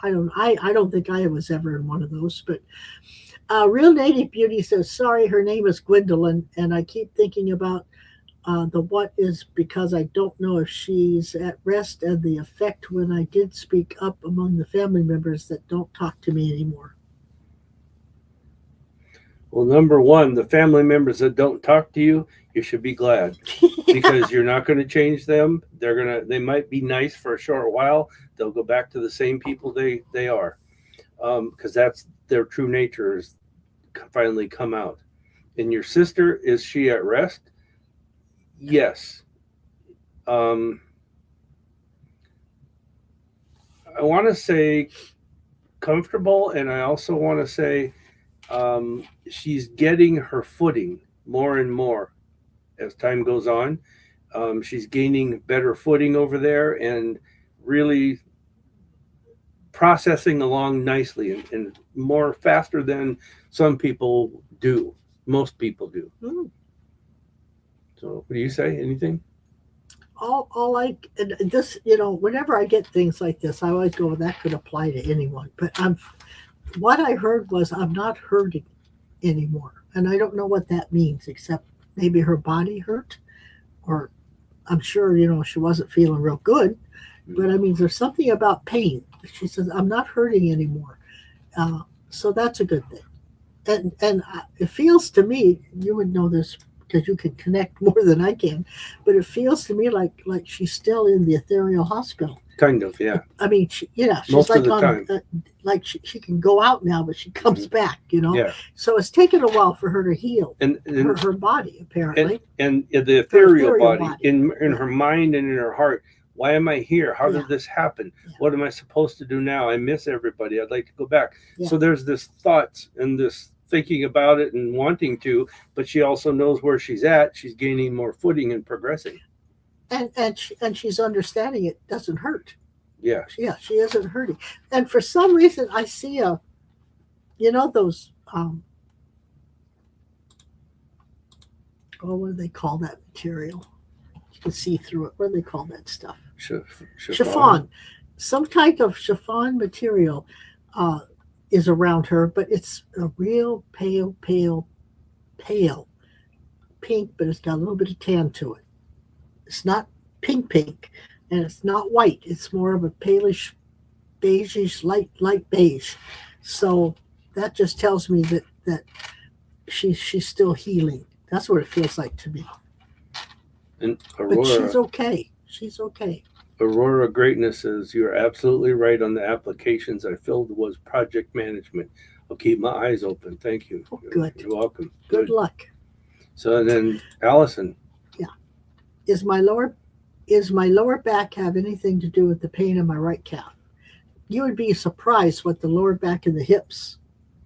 S2: I don't think I was ever in one of those. But Real Native Beauty says, sorry, her name is Gwendolyn, and I keep thinking about the what is because I don't know if she's at rest and the effect when I did speak up among the family members that don't talk to me anymore.
S3: Well, number one, the family members that don't talk to you, you should be glad because you're not going to change them. They might be nice for a short while. They'll go back to the same people they are because that's their true nature is finally come out. And your sister, is she at rest? Yes. I want to say comfortable, and I also want to say she's getting her footing more and more as time goes on. She's gaining better footing over there and really processing along nicely and more faster than some people do. Most people do. So, what do you say? Anything?
S2: All I this, whenever I get things like this, I always go, well, that could apply to anyone. But what I heard was I'm not hurting anymore, and I don't know what that means, except maybe her body hurt, or I'm sure she wasn't feeling real good. But I mean, there's something about pain. She says I'm not hurting anymore, so that's a good thing. And it feels to me, you would know this because you can connect more than I can, but it feels to me like she's still in the ethereal hospital.
S3: Kind of, yeah.
S2: I mean, she's
S3: Most
S2: like
S3: of the
S2: on,
S3: time.
S2: like she can go out now, but she comes back,
S3: Yeah.
S2: So it's taken a while for her to heal
S3: And
S2: her body, apparently.
S3: and the ethereal
S2: ethereal
S3: body,
S2: body.
S3: in
S2: Yeah.
S3: her mind and in her heart. Why am I here? How
S2: Yeah.
S3: did this happen?
S2: Yeah.
S3: What am I supposed to do now? I miss everybody. I'd like to go back.
S2: Yeah.
S3: So there's this thoughts and this thinking about it and wanting to, but she also knows where she's at. She's gaining more footing and progressing.
S2: And she's understanding it doesn't hurt.
S3: Yeah.
S2: Yeah, she isn't hurting. And for some reason, I see those, what do they call that material? You can see through it. What do they call that stuff? Chiffon. Some type of chiffon material is around her, but it's a real pale pink, but it's got a little bit of tan to it. It's not pink, and it's not white. It's more of a palish, beigeish, light beige. So that just tells me that she's still healing. That's what it feels like to me.
S3: And
S2: But she's okay. She's okay.
S3: Aurora Greatness says, you're absolutely right on the applications I filled was project management. I'll keep my eyes open. Thank you.
S2: Oh, good.
S3: You're welcome.
S2: Good luck.
S3: So then Allison.
S2: Yeah. Is my lower back have anything to do with the pain in my right calf? You would be surprised what the lower back and the hips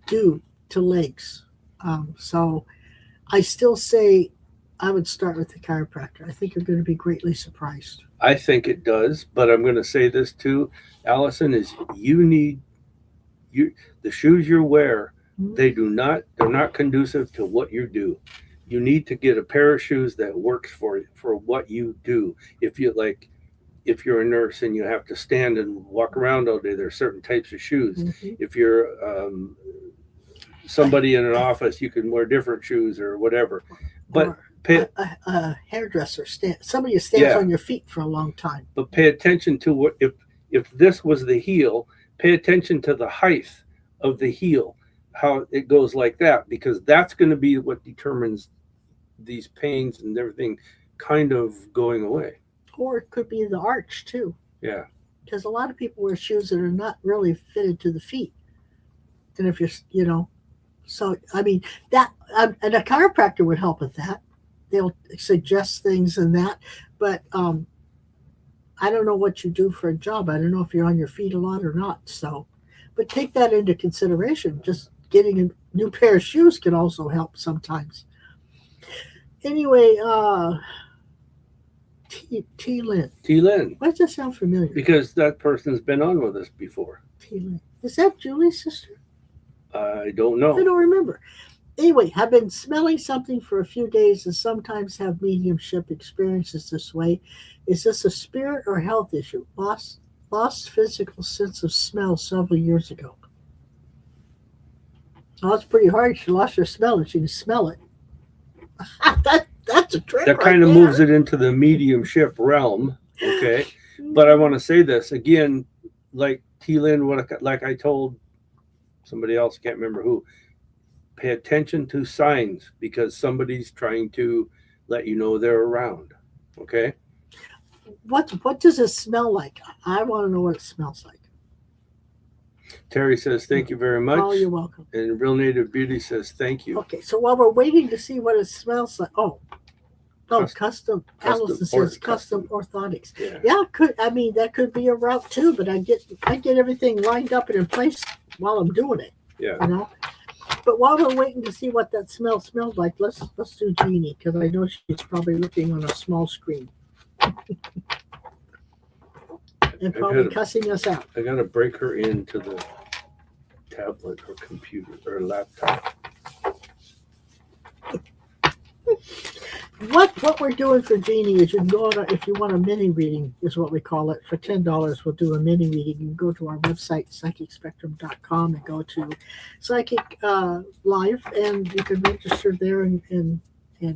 S2: do to legs. So I still say I would start with the chiropractor. I think you're going to be greatly surprised.
S3: I think it does, but I'm going to say this too, Allison, is the shoes you wear, they're not conducive to what you do. You need to get a pair of shoes that works for what you do. If you're a nurse and you have to stand and walk around all day, there's certain types of shoes.
S2: Mm-hmm.
S3: If you're somebody in an office, you can wear different shoes or whatever. But
S2: a hairdresser somebody who stands on your feet for a long time.
S3: But pay attention to what if this was the heel, pay attention to the height of the heel, how it goes like that, because that's going to be what determines these pains and everything kind of going away.
S2: Or it could be the arch too.
S3: Yeah.
S2: Because a lot of people wear shoes that are not really fitted to the feet. And if you're, so I mean that, and a chiropractor would help with that. They'll suggest things and that, but I don't know what you do for a job. I don't know if you're on your feet a lot or not. So, but take that into consideration. Just getting a new pair of shoes can also help sometimes. Anyway, T. Lynn. Why does that sound familiar?
S3: Because that person's been on with us before.
S2: T. Lynn. Is that Julie's sister?
S3: I don't know.
S2: I don't remember. Anyway, I've been smelling something for a few days and sometimes have mediumship experiences this way. Is this a spirit or health issue? Lost physical sense of smell several years ago. Oh, it's pretty hard. She lost her smell and she can smell it. That's a trick.
S3: That kind of moves it into the mediumship realm. Okay. But I want to say this again, like T. Lynn, like I told somebody else, can't remember who, pay attention to signs because somebody's trying to let you know they're around. Okay.
S2: What does it smell like? I want to know what it smells like.
S3: Terry says, thank you very much.
S2: Oh, you're welcome.
S3: And Real Native Beauty says, thank you.
S2: Okay, so while we're waiting to see what it smells like, custom. Allison says custom orthotics. Yeah, that could be a route too, but I get everything lined up and in place while I'm doing it.
S3: Yeah.
S2: But while we're waiting to see what that smells like, let's do Jeannie, because I know she's probably looking on a small screen. And probably cussing us out.
S3: I gotta break her into the tablet or computer or laptop.
S2: What we're doing for Jeannie is you can go on, if you want a mini reading, is what we call it. For $10, we'll do a mini reading. You can go to our website, psychicspectrum.com, and go to Psychic Live, and you can register there and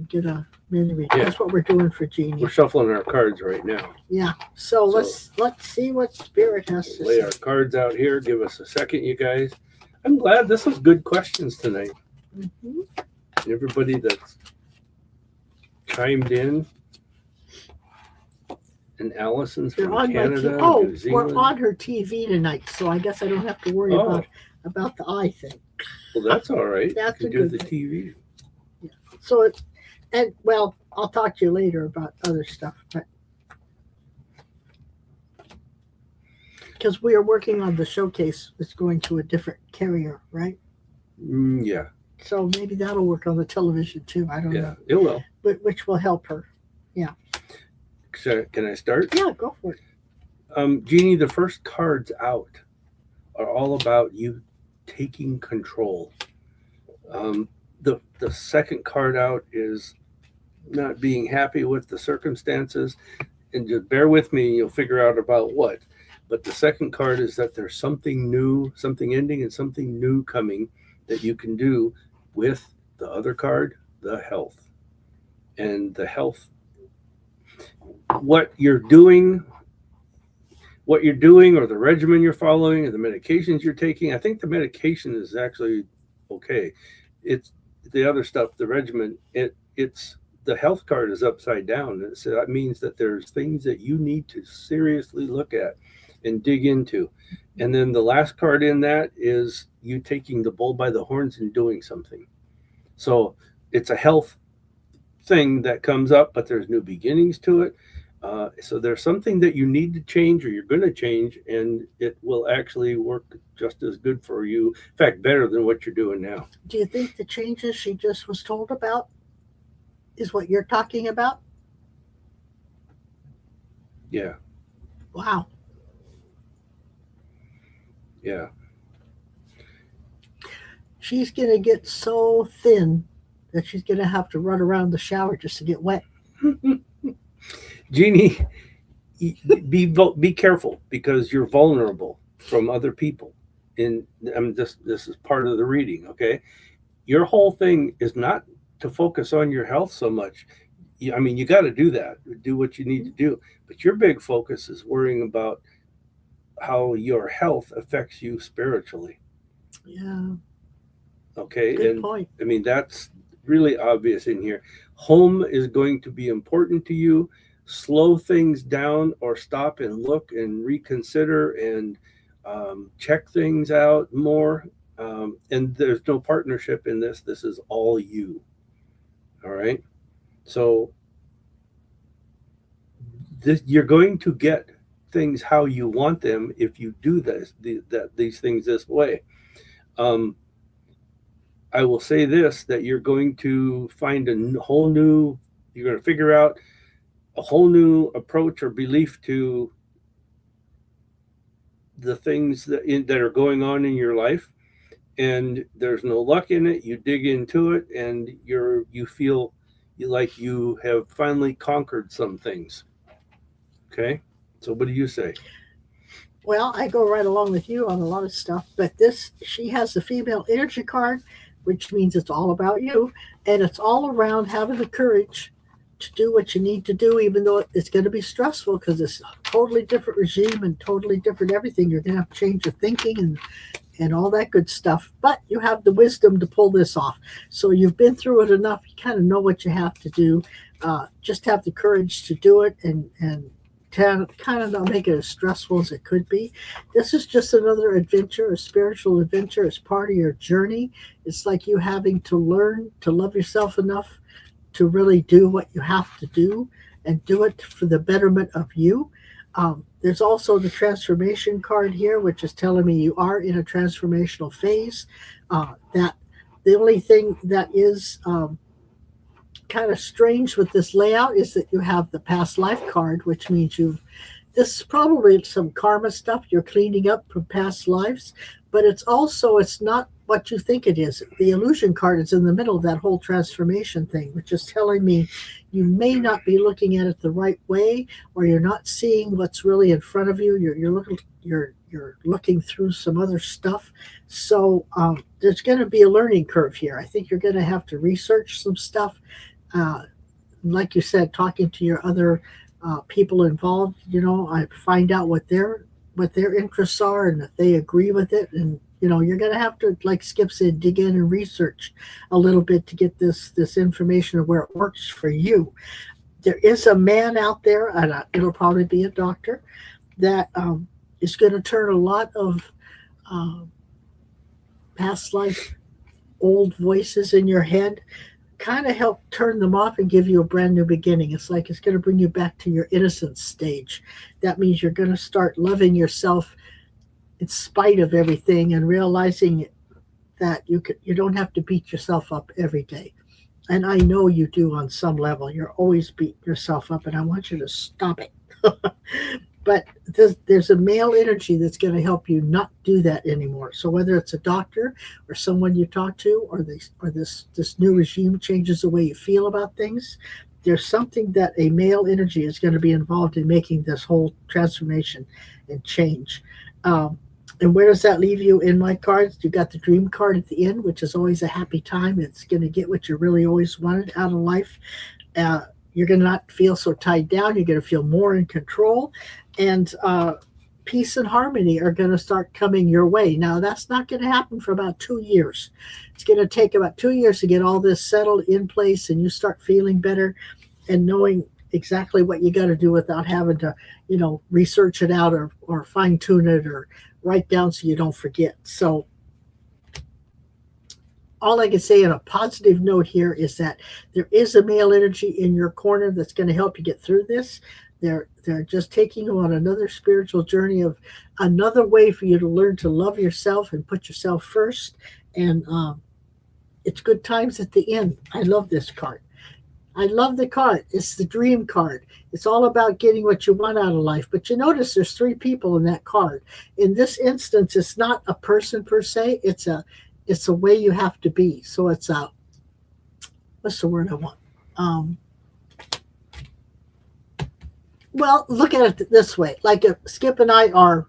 S2: get a mini reading.
S3: Yeah.
S2: That's what we're doing for Jeannie.
S3: We're shuffling our cards right now.
S2: Yeah. So let's see what Spirit has to
S3: lay
S2: say.
S3: our cards out here. Give us a second, you guys. I'm glad this was good questions tonight.
S2: Mm-hmm.
S3: Everybody that's chimed in. And Allison's
S2: They're
S3: from
S2: on my
S3: Canada,
S2: oh,
S3: New Zealand.
S2: we're on her TV tonight, so I guess I don't have to worry about the eye thing.
S3: Well, that's all right.
S2: That's
S3: you
S2: a
S3: can do
S2: good
S3: the
S2: thing.
S3: TV.
S2: So it's, and well, I'll talk to you later about other stuff, but because we are working on the showcase, it's going to a different carrier, right?
S3: Yeah.
S2: So maybe that'll work on the television too. I don't know.
S3: It will.
S2: But which will help her.
S3: So, can I start?
S2: Yeah, go for it.
S3: Jeannie, the first cards out are all about you taking control. The second card out is not being happy with the circumstances, and just bear with me and you'll figure out about what. But the second card is that there's something new, something ending and something new coming that you can do with the other card, the health. And the health, what you're doing or the regimen you're following or the medications you're taking. I think the medication is actually okay. It's the other stuff, the regimen, it's the health card is upside down. So that means that there's things that you need to seriously look at and dig into. And then the last card in that is you taking the bull by the horns and doing something. So it's a health thing that comes up, but there's new beginnings to it. So there's something that you need to change or you're going to change, and it will actually work just as good for you. In fact, better than what you're doing now.
S2: Do you think the changes she just was told about is what you're talking about?
S3: Yeah.
S2: Wow.
S3: Yeah.
S2: She's going to get so thin that she's going to have to run around the shower just to get wet.
S3: Jeannie, be careful because you're vulnerable from other people. This is part of the reading, okay? Your whole thing is not to focus on your health so much. You got to do that, do what you need to do. But your big focus is worrying about how your health affects you spiritually.
S2: Yeah.
S3: Okay.
S2: Good point.
S3: That's really obvious in here. Home is going to be important to you. Slow things down or stop and look and reconsider and check things out more. And there's no partnership in this. This is all you. All right. So you're going to get things how you want them if you do these things this way. I will say this, that you're going to find you're going to figure out a whole new approach or belief to the things that are going on in your life, and there's no luck in it. You dig into it and you feel like you have finally conquered some things. Okay, so what do you say?
S2: Well, I go right along with you on a lot of stuff, but she has the female energy card, which means it's all about you, and it's all around having the courage to do what you need to do, even though it's going to be stressful because it's a totally different regime and totally different everything. You're going to have to change your thinking and all that good stuff, but you have the wisdom to pull this off. So you've been through it enough. You kind of know what you have to do. Just have the courage to do it and kind of not make it as stressful as it could be. This is just another adventure, a spiritual adventure. It's part of your journey. It's like you having to learn to love yourself enough to really do what you have to do and do it for the betterment of you. There's also the transformation card here, which is telling me you are in a transformational phase. That the only thing that is kind of strange with this layout is that you have the past life card, which means this is probably some karma stuff you're cleaning up from past lives, but it's not what you think it is. The illusion card is in the middle of that whole transformation thing, which is telling me you may not be looking at it the right way, or you're not seeing what's really in front of you. You're looking through some other stuff. So there's going to be a learning curve here. I think you're going to have to research some stuff. Like you said, talking to your other people involved, I find out what their interests are and if they agree with it, and You know, you're going to have to, like Skip said, dig in and research a little bit to get this information of where it works for you. There is a man out there, and it'll probably be a doctor, that is going to turn a lot of past life, old voices in your head, kind of help turn them off and give you a brand new beginning. It's like it's going to bring you back to your innocence stage. That means you're going to start loving yourself in spite of everything and realizing that you don't have to beat yourself up every day. And I know you do on some level. You're always beating yourself up, and I want you to stop it. But there's a male energy that's going to help you not do that anymore. So whether it's a doctor or someone you talk to, or this new regime changes the way you feel about things, there's something that a male energy is going to be involved in making this whole transformation and change. And where does that leave you in my cards? You got the dream card at the end, which is always a happy time. It's going to get what you really always wanted out of life. You're going to not feel so tied down. You're going to feel more in control. And peace and harmony are going to start coming your way. Now, that's not going to happen for about 2 years. It's going to take about 2 years to get all this settled in place, and you start feeling better and knowing exactly what you got to do without having to, research it out or fine tune it or write down so you don't forget. So all I can say on a positive note here is that there is a male energy in your corner that's going to help you get through this. They're just taking you on another spiritual journey of another way for you to learn to love yourself and put yourself first. And it's good times at the end. I love this card. I love the card. It's the dream card. It's all about getting what you want out of life. But you notice there's 3 people in that card. In this instance, it's not a person per se. It's a way you have to be. So it's what's the word I want? Well, look at it this way. Like if Skip and I are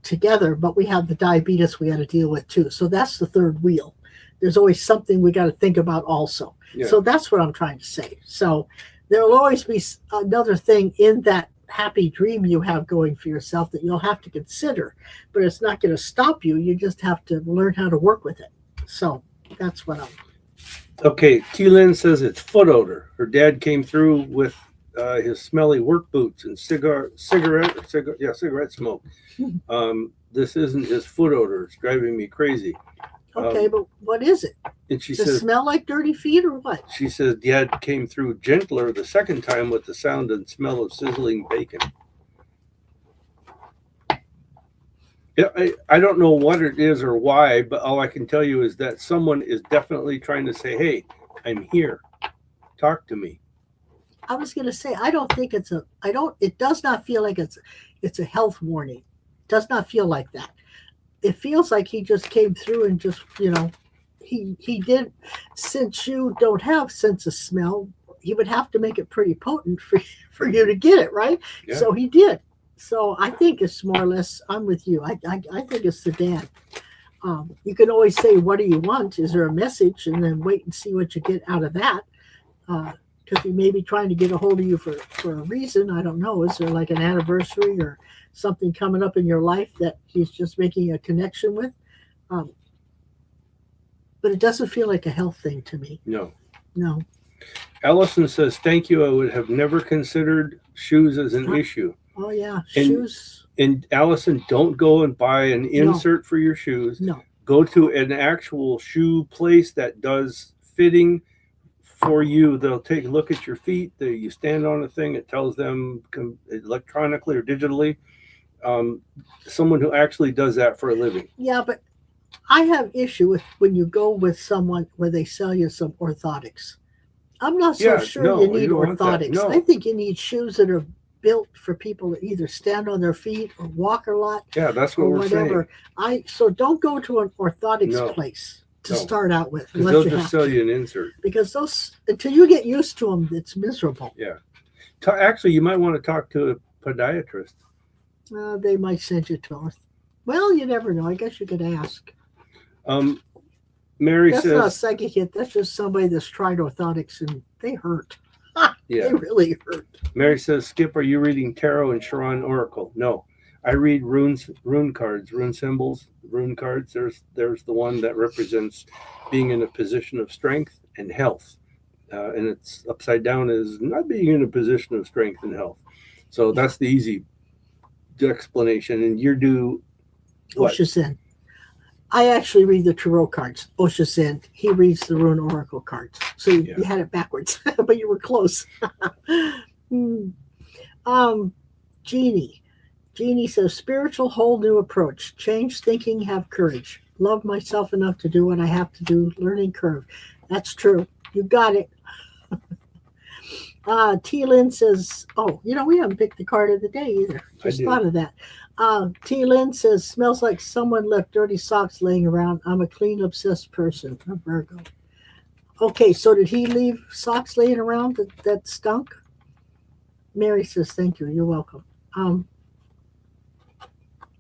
S2: together, but we have the diabetes we got to deal with too. So that's the 3rd wheel. There's always something we got to think about also. Yeah. So that's what I'm trying to say. So there will always be another thing in that happy dream you have going for yourself that you'll have to consider, but it's not going to stop you. You just have to learn how to work with it. So that's what I'm.
S3: Okay, T-Lynn says it's foot odor. Her dad came through with his smelly work boots and cigarette smoke. This isn't his foot odor. It's driving me crazy.
S2: Okay, but what is it?
S3: And she
S2: Does
S3: says,
S2: it smell like dirty feet or what?
S3: She says Dad came through gentler the second time with the sound and smell of sizzling bacon. Yeah, I don't know what it is or why, but all I can tell you is that someone is definitely trying to say, hey, I'm here. Talk to me.
S2: I was going to say, it does not feel like it's a health warning. It does not feel like that. It feels like he just came through and just, he did, since you don't have sense of smell, he would have to make it pretty potent for you to get it, right? Yeah. So he did. So I think it's more or less, I'm with you. I think it's the dad. You can always say, what do you want? Is there a message? And then wait and see what you get out of that. Because he may be trying to get a hold of you for a reason. I don't know. Is there like an anniversary or something coming up in your life that he's just making a connection with? But it doesn't feel like a health thing to me.
S3: No.
S2: Allison
S3: says, thank you. I would have never considered shoes as an issue.
S2: Oh, yeah. Shoes.
S3: And Allison, don't go and buy an insert for your shoes.
S2: No.
S3: Go to an actual shoe place that does fitting for you. They'll take a look at your feet. You stand on a thing. It tells them electronically or digitally. Someone who actually does that for a living.
S2: Yeah, but I have issue with when you go with someone where they sell you some orthotics. I'm not so sure you need orthotics. No. I think you need shoes that are built for people to either stand on their feet or walk a lot.
S3: Yeah, that's what we're saying.
S2: So don't go to an orthotics place to start out with.
S3: They'll just sell you an insert.
S2: Because until you get used to them, it's miserable.
S3: Yeah. Actually, you might want to talk to a podiatrist.
S2: They might send you to us. Well, you never know. I guess you could ask.
S3: Mary
S2: that's
S3: says,
S2: not a psychic hit. That's just somebody that's tried orthotics and they hurt.
S3: Yeah.
S2: They really hurt.
S3: Mary says, Skip, are you reading tarot and Sha'ron Oracle? No. I read rune cards, rune symbols, rune cards. There's the one that represents being in a position of strength and health, and it's upside down is not being in a position of strength and health. So that's the easy explanation. And you do what?
S2: Oshizin. I actually read the tarot cards. Oshizin. He reads the rune oracle cards. So you had it backwards, but you were close. Jeannie. Jeannie says, spiritual whole new approach. Change thinking, have courage. Love myself enough to do what I have to do. Learning curve. That's true. You got it. T. Lynn says, we haven't picked the card of the day either. Just thought of that. T. Lynn says, smells like someone left dirty socks laying around. I'm a clean, obsessed person. A Virgo. Okay, so did he leave socks laying around that stunk? Mary says, thank you. You're welcome.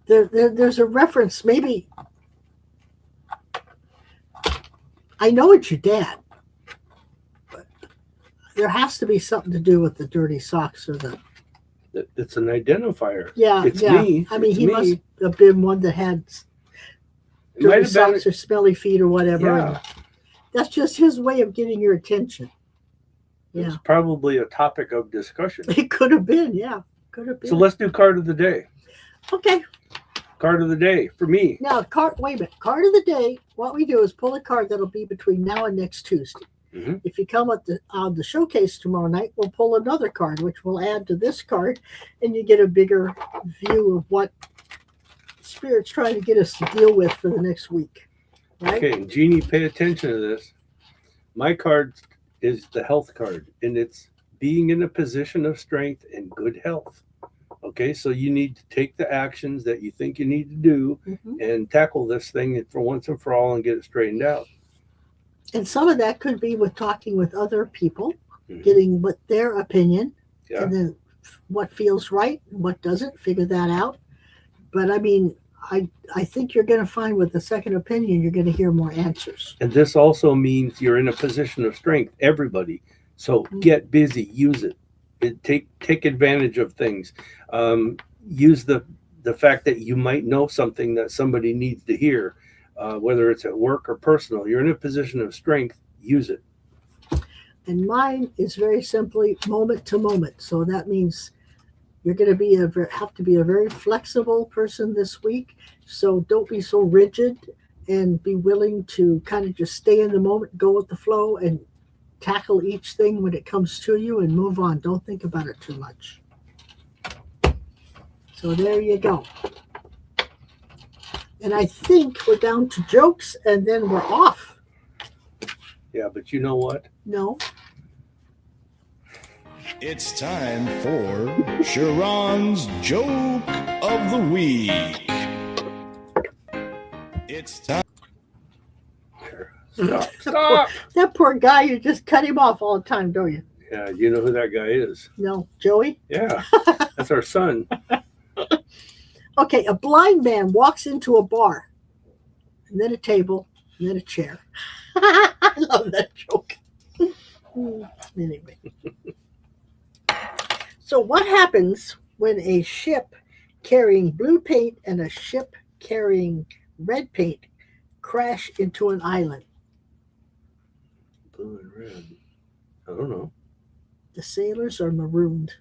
S2: There's a reference, maybe. I know it's your dad, but there has to be something to do with the dirty socks or the.
S3: It's an identifier.
S2: Yeah,
S3: it's
S2: yeah.
S3: me.
S2: I mean,
S3: it's
S2: he
S3: me.
S2: must have been one that had
S3: It might
S2: dirty
S3: have been.
S2: socks or smelly feet or whatever.
S3: Yeah.
S2: And that's just his way of getting your attention.
S3: It's
S2: Yeah,
S3: probably a topic of discussion.
S2: it could have been. Yeah, could have been.
S3: So let's do card of the day.
S2: Okay.
S3: Card of the day for me.
S2: Now, wait a minute. Card of the day. What we do is pull a card that'll be between now and next Tuesday.
S3: Mm-hmm.
S2: If you come at the showcase tomorrow night, we'll pull another card, which will add to this card, and you get a bigger view of what Spirit's trying to get us to deal with for the next week. Right?
S3: Okay, Jeannie, pay attention to this. My card is the health card, and it's being in a position of strength and good health. Okay, so you need to take the actions that you think you need to do and tackle this thing for once and for all and get it straightened out.
S2: And some of that could be with talking with other people, getting what their opinion, and then what feels right and what doesn't, figure that out. But I mean, I think you're going to find with the second opinion, you're going to hear more answers.
S3: And this also means you're in a position of strength, everybody. So get busy, use it. Take advantage of things. Use the fact that you might know something that somebody needs to hear, whether it's at work or personal. You're in a position of strength, use it.
S2: And mine is very simply moment to moment. So that means you're going to have to be a very flexible person this week. So don't be so rigid and be willing to kind of just stay in the moment, go with the flow, and tackle each thing when it comes to you and move on. Don't think about it too much. So there you go. And I think we're down to jokes and then we're off.
S3: Yeah, but you know what?
S2: No.
S4: It's time for Sha'ron's Joke of the Week. It's time.
S3: Stop.
S2: That poor guy, you just cut him off all the time, don't you?
S3: Yeah, you know who that guy is.
S2: No. Joey?
S3: Yeah, that's our son.
S2: Okay, a blind man walks into a bar, and then a table, and then a chair. I love that joke. Anyway. So what happens when a ship carrying blue paint and a ship carrying red paint crash into an island?
S3: Blue and red. I don't know.
S2: The sailors are marooned.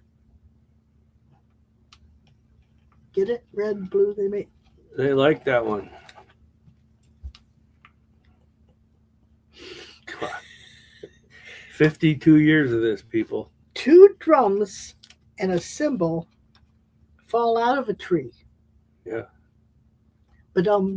S2: Get it? Red, blue,
S3: They like that one. God. 52 years of this, people.
S2: 2 drums and a cymbal fall out of a tree.
S3: Yeah.
S2: But God,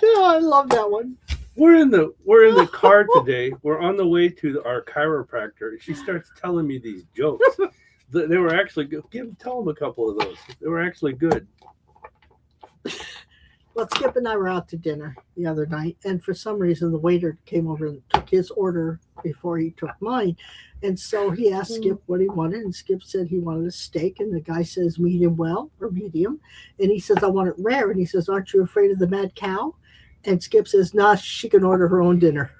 S2: I love that one.
S3: We're in the car today. We're on the way to our chiropractor. She starts telling me these jokes. They were actually good. Tell them a couple of those. They were actually good.
S2: Well, Skip and I were out to dinner the other night, and for some reason the waiter came over and took his order before he took mine. And so he asked Skip what he wanted, and Skip said he wanted a steak, and the guy says medium well or medium. And he says, I want it rare. And he says, aren't you afraid of the mad cow? And Skip says, nah, she can order her own dinner.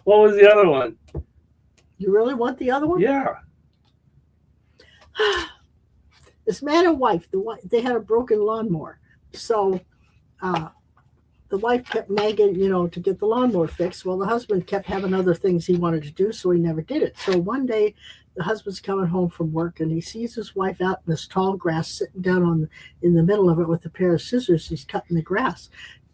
S3: What was the other one?
S2: You really want the other one?
S3: Yeah.
S2: This man and wife, they had a broken lawnmower. So the wife kept nagging, to get the lawnmower fixed. Well, the husband kept having other things he wanted to do, so he never did it. So one day, the husband's coming home from work, and he sees his wife out in this tall grass, sitting down in the middle of it with a pair of scissors. He's cutting the grass,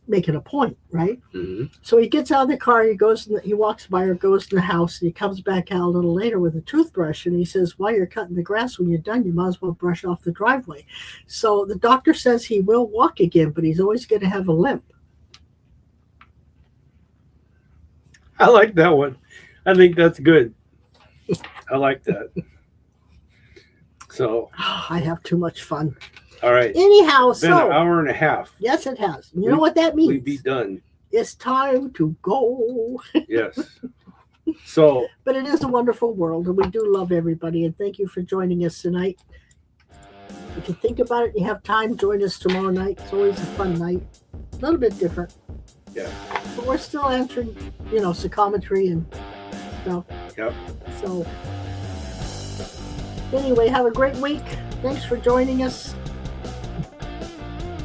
S2: making a point, right?
S3: Mm-hmm.
S2: So he gets out of the car, he walks by her, goes in the house, and he comes back out a little later with a toothbrush, and he says, while you're cutting the grass, when you're done, you might as well brush off the driveway. So the doctor says he will walk again, but he's always going to have a limp.
S3: I like that one. I think that's good. I like that. So,
S2: I have too much fun.
S3: all right.
S2: Anyhow,
S3: It's been an hour and a half.
S2: yes, it has. You know what that means?
S3: We'd be done.
S2: It's time to go.
S3: Yes. So,
S2: But it is a wonderful world, and we do love everybody. And thank you for joining us tonight. If you think about it, you have time, join us tomorrow night. It's always a fun night. A little bit different.
S3: yeah.
S2: But we're still answering, psychometry and stuff.
S3: Yep.
S2: So, anyway, have a great week. Thanks for joining us.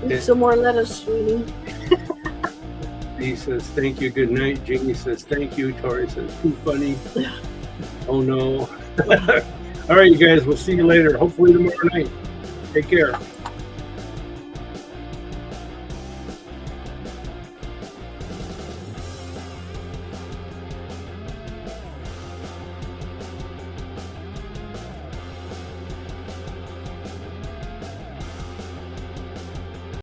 S2: Eat some more lettuce, Sweeney.
S3: He says, thank you. Good night. Jeannie says, thank you. Tori says, too funny. Oh, no. All right, you guys. We'll see you later. Hopefully tomorrow night. Take care.